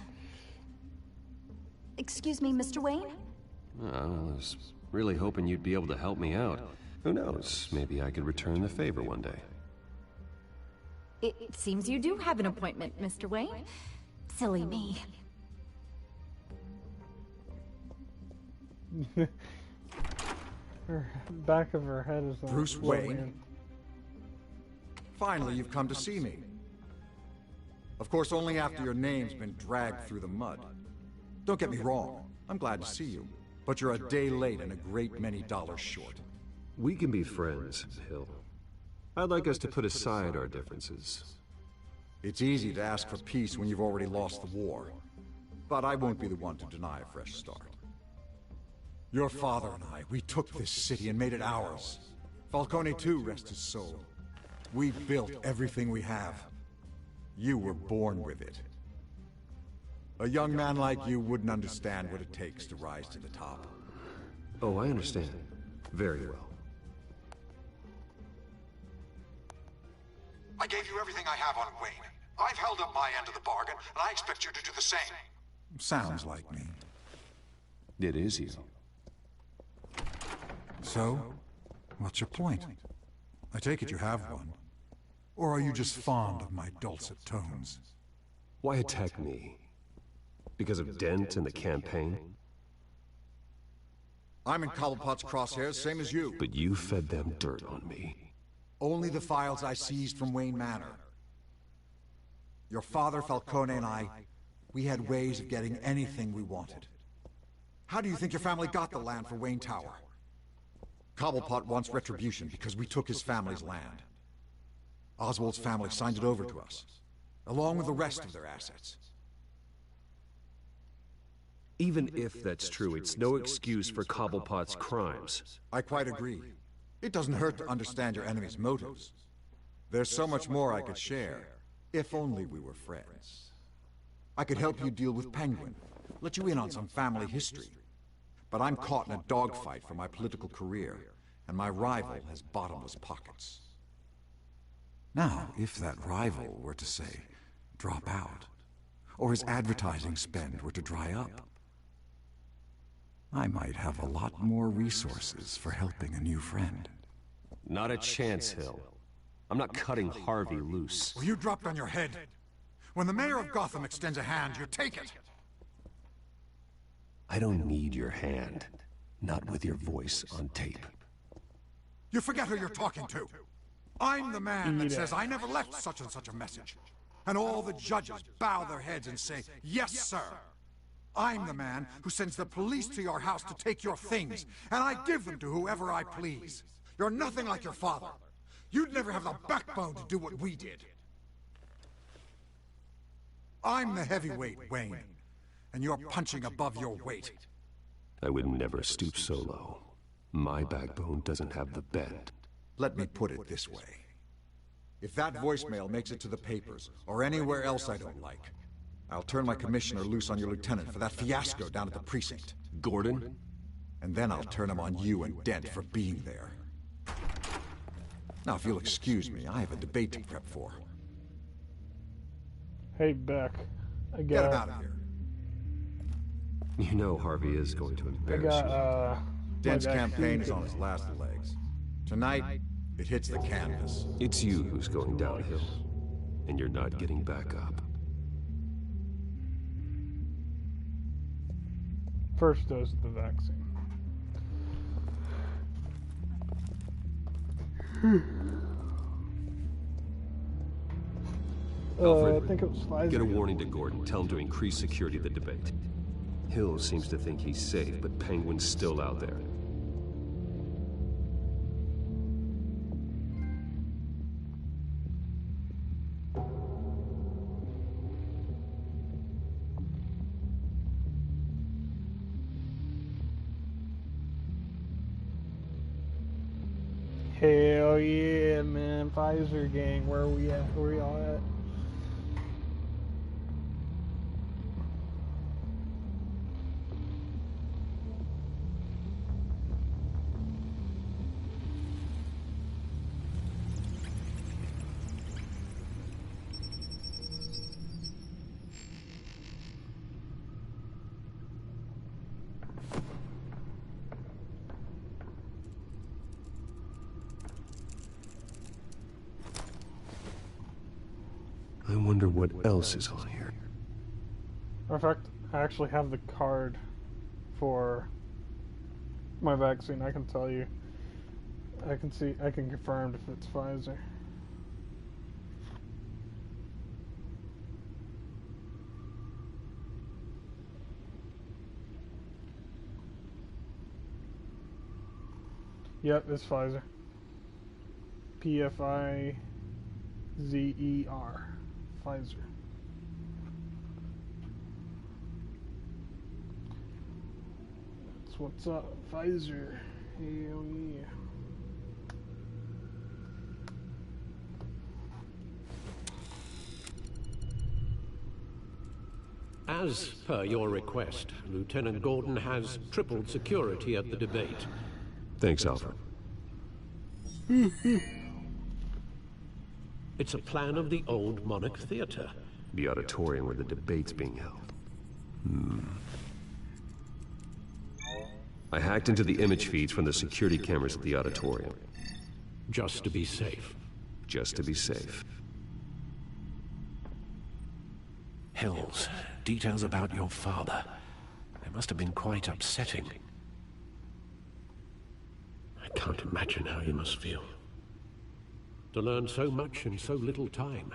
Excuse me, Mr. Wayne? I was really hoping you'd be able to help me out. Who knows, maybe I could return the favor one day. It seems you do have an appointment, Mr. Wayne. Silly me. Her back of her head is on Bruce Wayne? Finally, you've come to see me. Of course, only after your name's been dragged through the mud. Don't get me wrong, I'm glad to see you. But you're a day late and a great many dollars short. We can be friends, Hill. I'd like us to put aside our differences. It's easy to ask for peace when you've already lost the war. But I won't be the one to deny a fresh start. Your father and I, we took this city and made it ours. Falcone too, rest his soul. We built everything we have. You were born with it. A young man like you wouldn't understand what it takes to rise to the top. Oh, I understand. Very well. I gave you everything I have on Wayne. I've held up my end of the bargain, and I expect you to do the same. Sounds like me. It is you. So, what's your point? I take it you have one. Or are you just fond of my dulcet tones? Why attack me? Because of Dent and the campaign? I'm in Cobblepot's crosshairs, same as you. But you fed them dirt on me. Only the files I seized from Wayne Manor. Your father, Falcone, and I, we had ways of getting anything we wanted. How do you think your family got the land for Wayne Tower? Cobblepot wants retribution because we took his family's land. Oswald's family signed it over to us, along with the rest of their assets. Even if that's true, it's no excuse for Cobblepot's crimes. I quite agree. It doesn't hurt to understand your enemy's motives. There's so much more I could share, if only we were friends. I could help you deal with Penguin, let you in on some family history. But I'm caught in a dogfight for my political career, and my rival has bottomless pockets. Now, if that rival were to say, drop out, or his advertising spend were to dry up, I might have a lot more resources for helping a new friend. Not a chance, Hill. I'm not cutting Harvey loose. Well, you dropped on your head. When the mayor of Gotham extends a hand, you take it. I don't need your hand. Not with your voice on tape. You forget who you're talking to. I'm the man that says I never left such and such a message. And all the judges bow their heads and say, yes, sir. I'm the man who sends the police to your house to take your things, and I give them to whoever I please. You're nothing like your father. You'd never have the backbone to do what we did. I'm the heavyweight, Wayne, and you're punching above your weight. I would never stoop so low. My backbone doesn't have the bend. Let me put it this way. If that voicemail makes it to the papers, or anywhere else I don't like, I'll turn my commissioner loose on your lieutenant for that fiasco down at the precinct. Gordon? And then I'll turn him on you and Dent for being there. Now, if you'll excuse me, I have a debate to prep for. Hey, Beck. Get him out of here. You know Harvey is going to embarrass you. Dent's campaign is on his last legs. Tonight, it hits the canvas. It's you who's going downhill, and you're not getting back up. First dose of the vaccine. Alfred, I think it was Pfizer. Get a warning to Gordon. Tell him to increase security of the debate. Hill seems to think he's safe, but Penguin's still out there. Hell yeah, man. Pfizer gang, where are we at? Where are y'all at? I wonder what else is on here. Matter of fact, I actually have the card for my vaccine. I can tell you. I can confirm if it's Pfizer. Yep, it's Pfizer. PFIZER. Pfizer. That's what's up, Pfizer. Hell yeah. As per your request, Lieutenant Gordon has tripled security at the debate. Thanks, Alfred. It's a plan of the old Monarch Theater. The auditorium where the debate's being held. I hacked into the image feeds from the security cameras at the auditorium. Just to be safe. Just to be safe. Hills, details about your father. They must have been quite upsetting. I can't imagine how you must feel. To learn so much in so little time.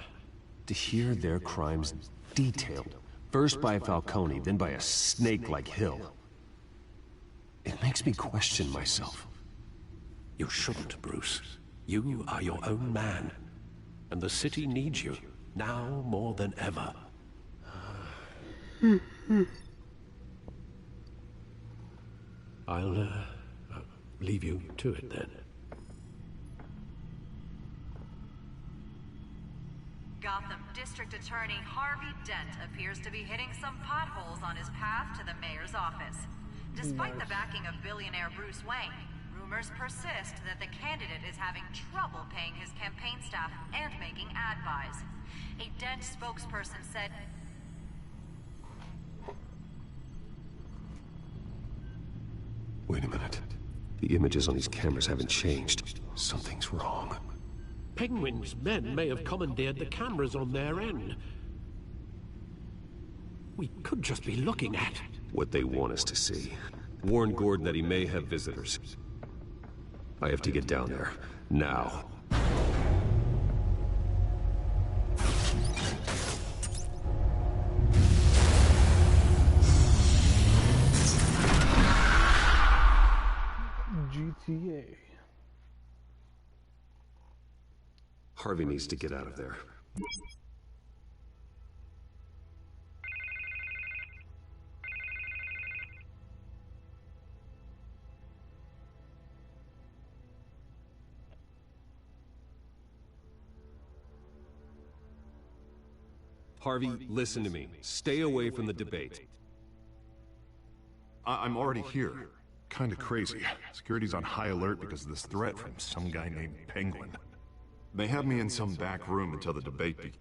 To hear their crimes detailed, first by Falcone, then by a snake like Hill. It makes me question myself. You shouldn't, Bruce. You are your own man. And the city needs you, now more than ever. I'll leave you to it then. Gotham District Attorney Harvey Dent appears to be hitting some potholes on his path to the mayor's office. Despite the backing of billionaire Bruce Wayne, rumors persist that the candidate is having trouble paying his campaign staff and making ad buys. A Dent spokesperson said... Wait a minute. The images on these cameras haven't changed. Something's wrong. Penguin's men may have commandeered the cameras on their end. We could just be looking at what they want us to see. Warn Gordon that he may have visitors. I have to get down there. Now. GTA. Harvey needs to get out of there. Harvey, listen to me. Stay away from the debate. I'm already here. Kinda crazy. Security's on high alert because of this threat from some guy named Penguin. They have me in some back room until the debate begins.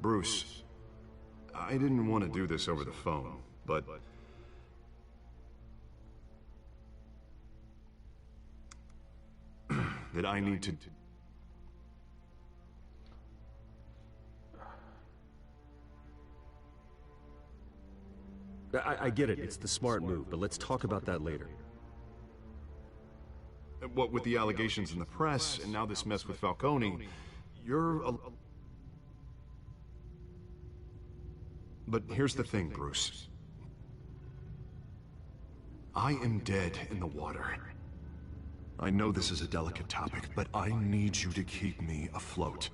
Bruce, I didn't want to do this over the phone, but... that I need to... I get it, it's the smart move, but let's talk about that later. What with the allegations in the press, and now this mess with Falcone, you're a... But here's the thing, Bruce. I am dead in the water. I know this is a delicate topic, but I need you to keep me afloat.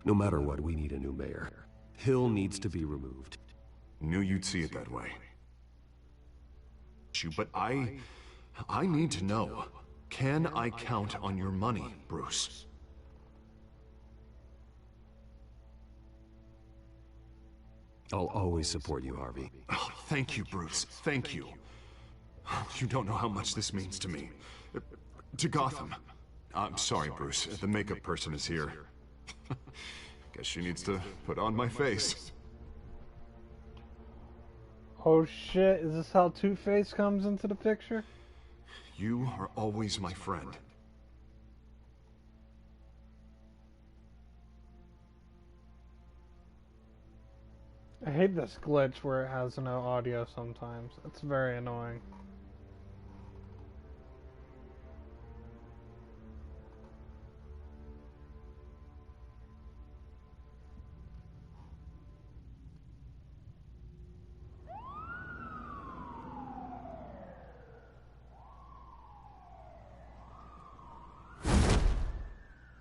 No matter what, we need a new mayor. Hill needs to be removed. Knew you'd see it that way. But I need to know. Can I count on your money, Bruce? I'll always support you, Harvey. Oh, thank you, Bruce. Thank you. You don't know how much this means to me. To Gotham. I'm sorry, Bruce. The makeup person is here. Guess she needs to put on my face. Oh shit, is this how Two-Face comes into the picture? You are always my friend. I hate this glitch where it has no audio sometimes. It's very annoying.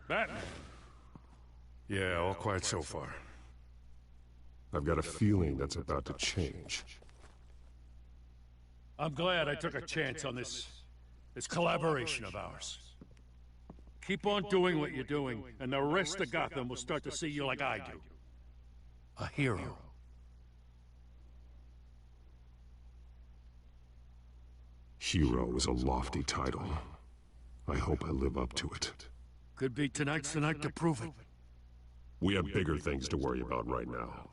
Batman. Yeah, all quiet so far. I've got a feeling that's about to change. I'm glad I took a chance on this collaboration of ours. Keep on doing what you're doing, and the rest of Gotham will start to see you like I do. A hero. Hero is a lofty title. I hope I live up to it. Could be tonight's the night to prove it. We have bigger things to worry about right now.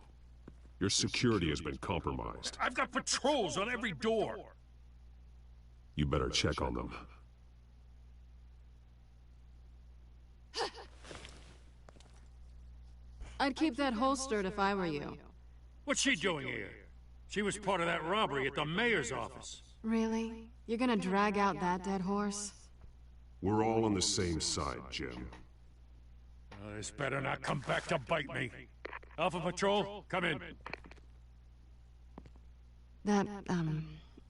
Your security has been compromised. I've got patrols on every door. You better check on them. I'd keep that holstered if I were you. What's she doing here? She was part of that robbery at the mayor's office. Really? You're gonna drag out that dead horse? We're all on the same side, Jim. This better not come back to bite me. Alpha Patrol, come in. That,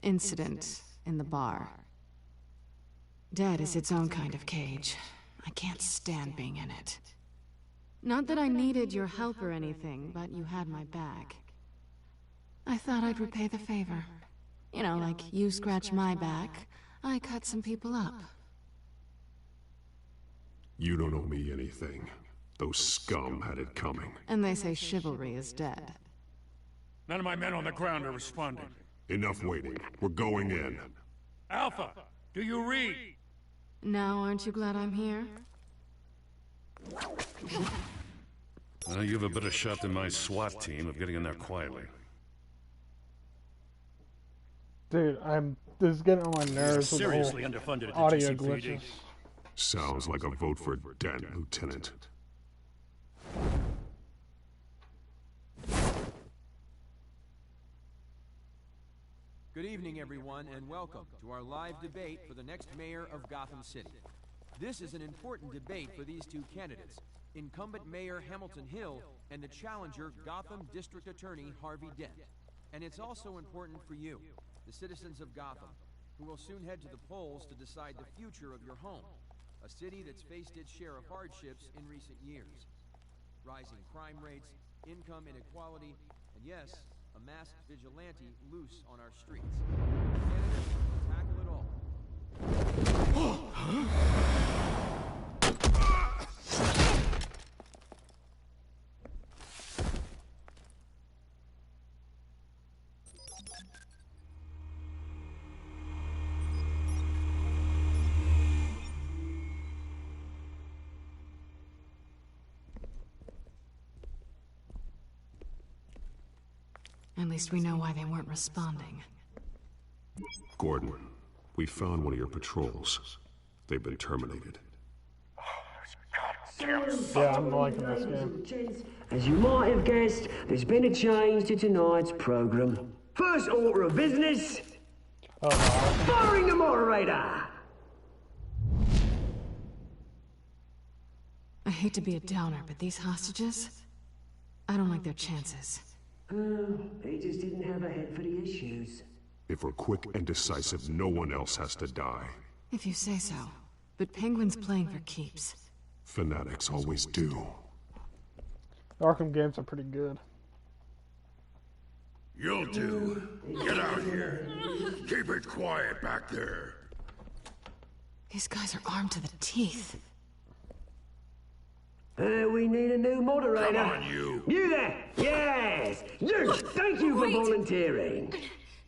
incident in the bar. Dead is its own kind of cage. I can't stand being in it. Not that I needed your help or anything, but you had my back. I thought I'd repay the favor. You know, like you scratch my back, I cut some people up. You don't owe me anything. Those scum had it coming. And they say chivalry is dead. None of my men on the ground are responding. Enough waiting. We're going in. Alpha, do you read? Now, aren't you glad I'm here? You have a better shot than my SWAT team of getting in there quietly. Dude, this is getting on my nerves with Seriously the whole underfunded at the audio GCPD. glitches. Sounds like a vote for Dent, Lieutenant. Good evening, everyone, and welcome to our live debate for the next mayor of Gotham City. This is an important debate for these two candidates, incumbent Mayor Hamilton Hill and the challenger Gotham District Attorney Harvey Dent. And it's also important for you, the citizens of Gotham, who will soon head to the polls to decide the future of your home, a city that's faced its share of hardships in recent years. Rising crime rates, income inequality, and yes, a masked vigilante loose on our streets. Candidates will tackle it all. At least we know why they weren't responding. Gordon, we found one of your patrols. They've been terminated. Yeah, I'm liking this game. As you might have guessed, there's been a change to tonight's program. First order of business. Firing the moderator! I hate to be a downer, but these hostages, I don't like their chances. He just didn't have a head for the issues. If we're quick and decisive, no one else has to die. If you say so. But Penguin's playing for keeps. Fanatics always do. Arkham games are pretty good. You'll do. Get out here. Keep it quiet back there. These guys are armed to the teeth. We need a new moderator. Come on, you. You there! Yes! You! Thank you for volunteering.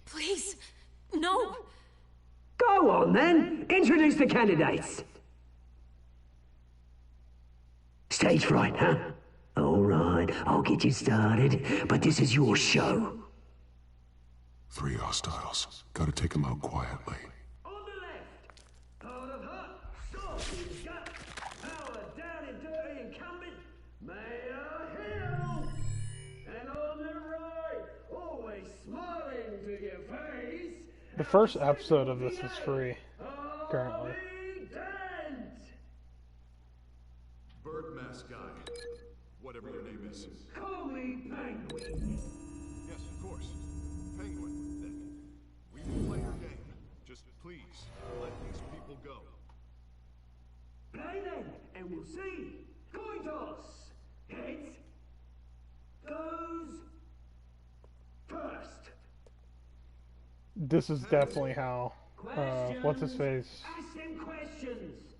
Please, no. Go on, then. Introduce the candidates. Stage fright, huh? All right, I'll get you started, but this is your show. 3 hostiles. Gotta take them out quietly. On the left, part of hot, soft, gut, power down and dirty incumbent, Mayor Hill. And on the right, always smiling to your face, The first episode of this is free, currently. Bird mask guy. Whatever your name is. Call me Penguin. Yes, of course. Penguin, then. We will play your game. Just please, let these people go. Play then, and we'll see. Coin toss. Heads goes first. This is definitely how, what's his face? Ask them questions.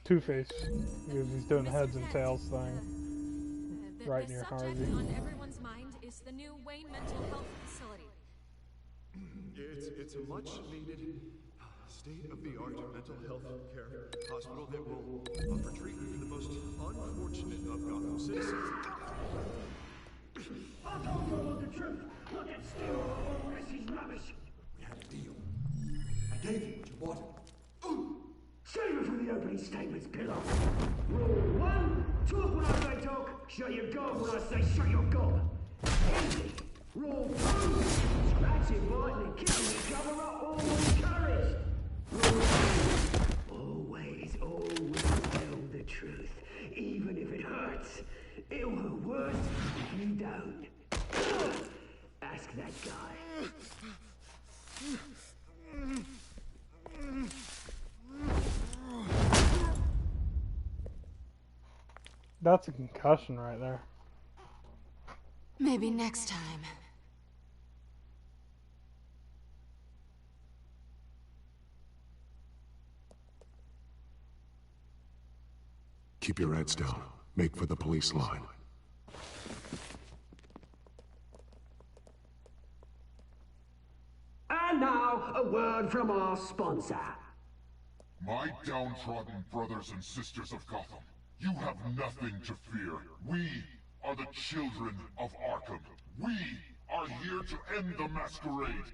Two-Face, because he's doing the heads and tails thing. right the near subject Harvey. on everyone's mind is the new Wayne Mental Health Facility. It's a much-needed, state-of-the-art mental health care hospital that will offer treatment for the most unfortunate of Gotham citizens. I told you about the truth. Not that steal all Messie's rubbish. We had a deal. I gave you what you wanted. Save it for the opening statements, pillow. Rule 1, talk when I say talk, shut your gob when I say shut your gob. Easy. Rule 2, scratching, biting, and kicking each other up, always encouraged. Rule 3, always tell the truth, even if it hurts. It'll hurt worse if you don't. Ask that guy. That's a concussion right there. Maybe next time. Keep your heads down. Make for the police line. And now, a word from our sponsor. My downtrodden brothers and sisters of Gotham, you have nothing to fear. We are the children of Arkham. We are here to end the masquerade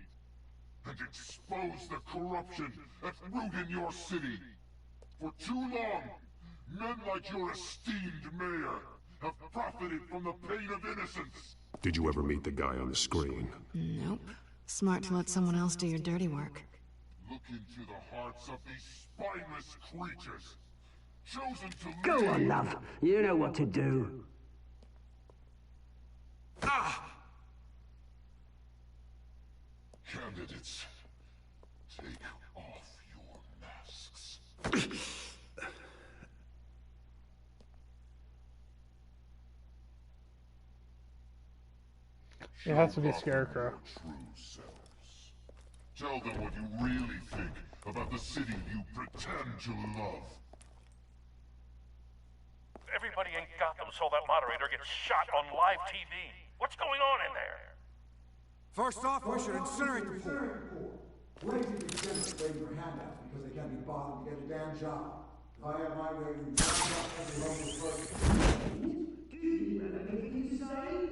and expose the corruption at root in your city. For too long, men like your esteemed mayor have profited from the pain of innocence. Did you ever meet the guy on the screen? Nope. Smart to let someone else do your dirty work. Look into the hearts of these spineless creatures, chosen to Go on, love. You know what to do. Candidates, take off your masks. It has to be Scarecrow. Tell them what you really think about the city you pretend to love. Everybody in Gotham saw that moderator get shot on live TV. What's going on in there? First off, we should incinerate the poor. Wait till you send waiting for handouts because they can't be bothered to get a damn job. If I have my way, we can up every homeless person. Do you have anything to say?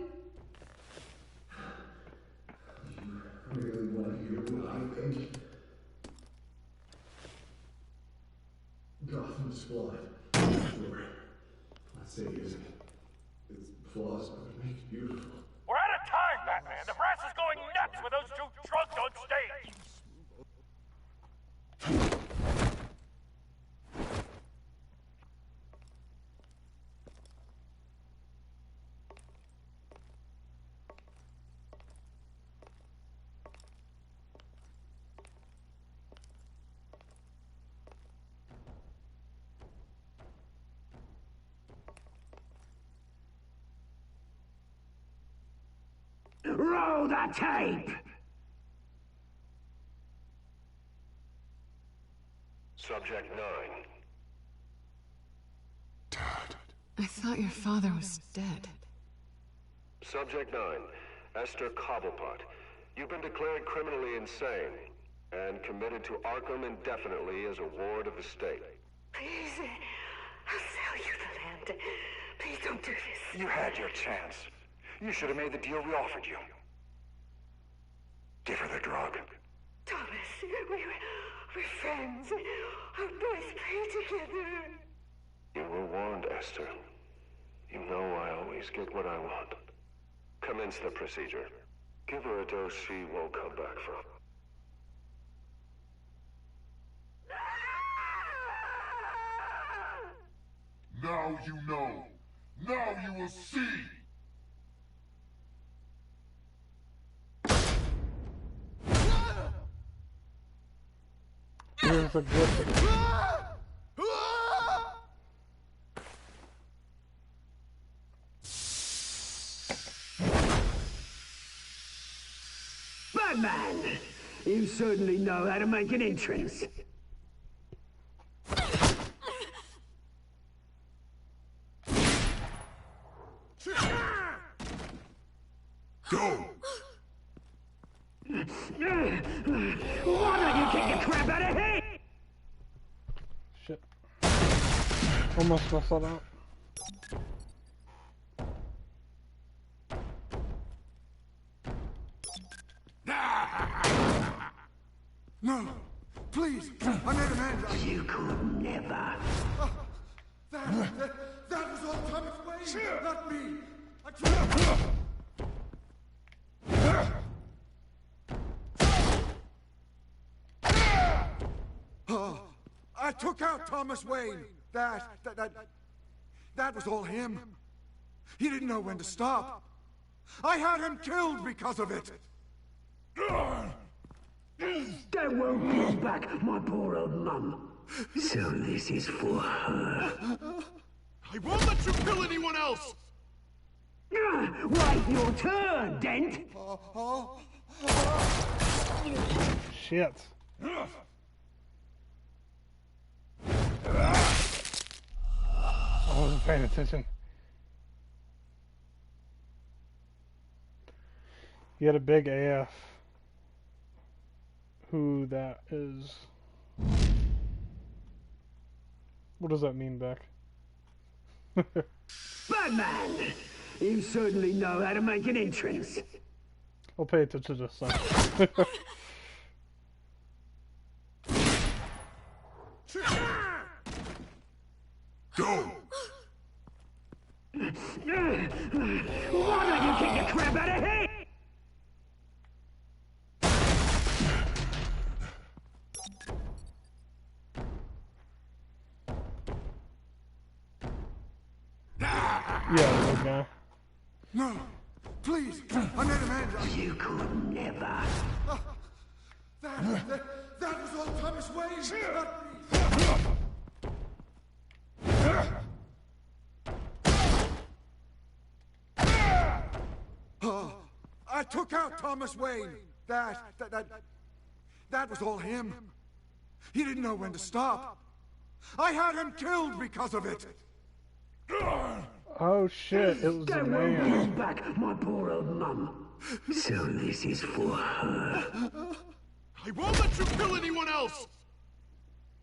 You really want to hear what I think? Gotham's flawed. Sure. Let's say its flaws are what makes it beautiful. We're out of time, Batman. The brass is going nuts with those two drunks on stage. Roll the tape! Subject 9. I thought your father was dead. Subject 9. Esther Cobblepot. You've been declared criminally insane and committed to Arkham indefinitely as a ward of the state. Please, I'll sell you the land. Please don't do this. You had your chance. You should have made the deal we offered you. Give her the drug. Thomas, we're friends. Our boys play together. You were warned, Esther. You know I always get what I want. Commence the procedure. Give her a dose she won't come back from. Now you know. Now you will see. Here's a good Batman! You certainly know how to make an entrance. Go! Why don't you get your crap out of here? Shit. Almost messed that up. No! Please! I made amends! You could never. That was all Thomas Wayne! Not me! I tried... I took out Thomas Wayne! That was all him. He didn't know when to stop. I had him killed because of it! That won't bring back my poor old mum. So this is for her. I won't let you kill anyone else! Wait your turn, Dent! Shit. I wasn't paying attention. You had a big AF. Who that is? What does that mean, Beck? Batman! You certainly know how to make an entrance. I'll pay attention to this time. Go! Why don't you get your crap out of here? Yeah, good guy. No! Please! I made amends! You could never. That was all Thomas Wayne! Not me! I took out Thomas Wayne! That was all him. He didn't know when to stop. I had him killed because of it! Oh shit, it was the man. Bring back my poor old mum. So this is for her. I won't let you kill anyone else!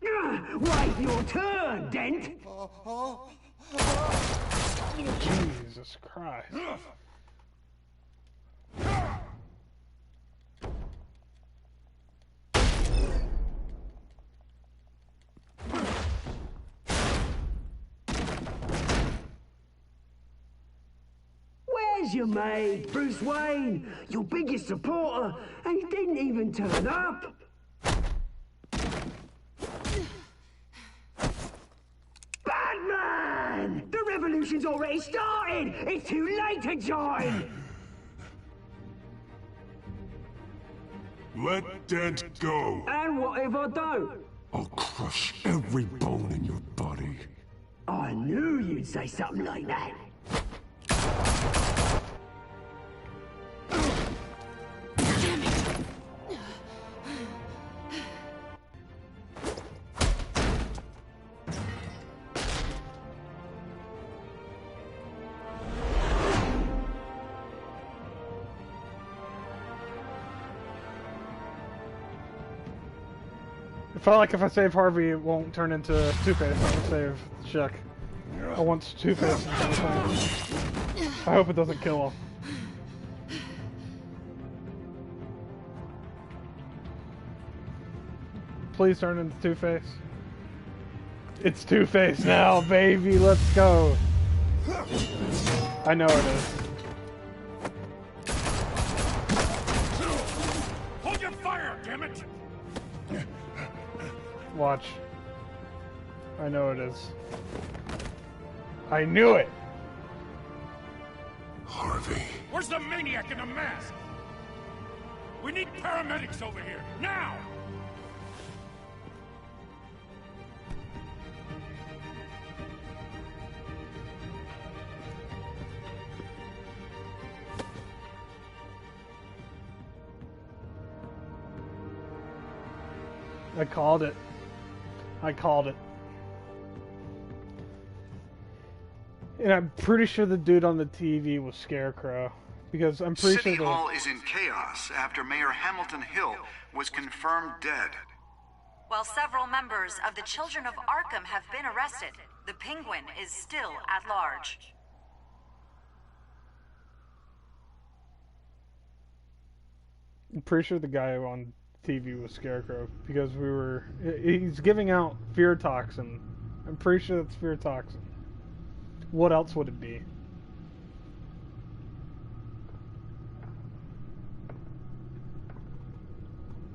Wait your turn, Dent! Jesus Christ. Where's your mate, Bruce Wayne? Your biggest supporter, and he didn't even turn up. Batman! The revolution's already started! It's too late to join! Let Dent go! And what if I don't? I'll crush every bone in your body. I knew you'd say something like that. I felt like if I save Harvey, it won't turn into Two-Face. I'm gonna save Chuck. I want Two-Face in the time. I hope it doesn't kill him. Please turn into Two-Face. It's Two-Face now, baby. Let's go. I know it is. Hold your fire, damn it! Watch. I know it is. I knew it! Harvey. Where's the maniac in the mask? We need paramedics over here, now! I called it. I called it. And I'm pretty sure the dude on the TV was Scarecrow. Because I'm pretty City sure Hall is in chaos after Mayor Hamilton Hill was confirmed dead. While several members of the Children of Arkham have been arrested, the Penguin is still at large. I'm pretty sure the guy on TV was Scarecrow because he's giving out fear toxin. I'm pretty sure that's fear toxin. What else would it be?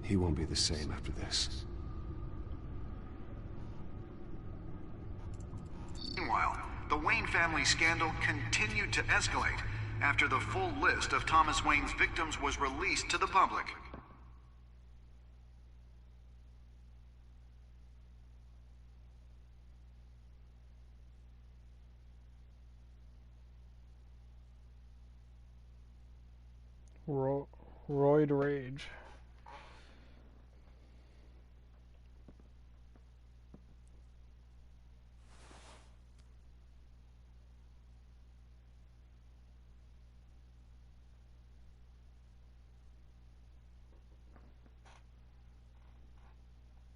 He won't be the same after this. Meanwhile, the Wayne family scandal continued to escalate after the full list of Thomas Wayne's victims was released to the public. Roid Rage.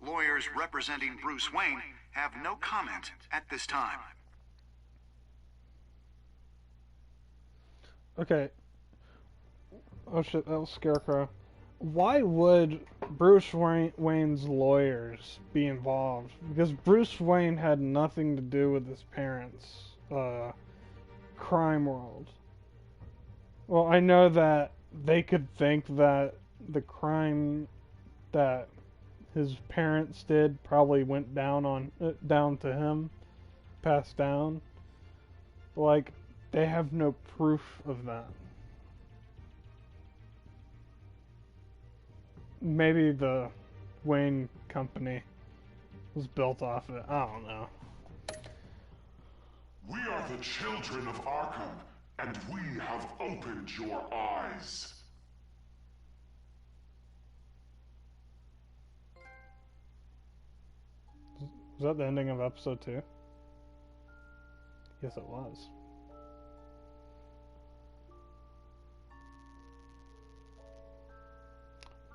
Lawyers representing Bruce Wayne have no comment at this time. Okay. Oh shit, that was Scarecrow. Why would Bruce Wayne's lawyers be involved? Because Bruce Wayne had nothing to do with his parents' crime world. Well, I know that they could think that the crime that his parents did probably went down to him, passed down. Like, they have no proof of that. Maybe the Wayne company was built off it. I don't know. We are the children of Arkham, and we have opened your eyes. Was that the ending of episode 2? Yes, it was.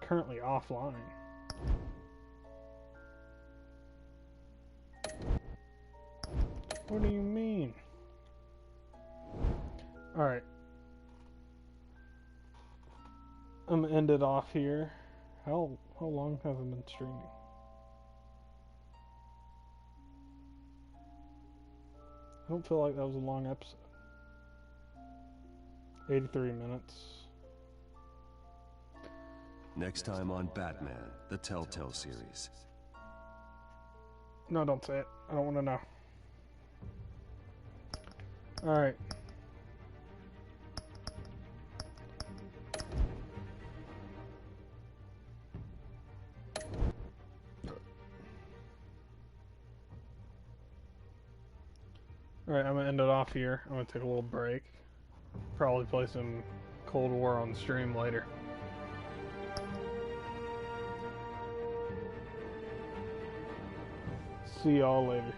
Currently offline. What do you mean? Alright. I'm gonna end it off here. How long have I been streaming? I don't feel like that was a long episode. 83 minutes. Next time on Batman, the Telltale series. No, don't say it. I don't want to know. Alright. Alright, I'm going to end it off here. I'm going to take a little break. Probably play some Cold War on stream later. See y'all later.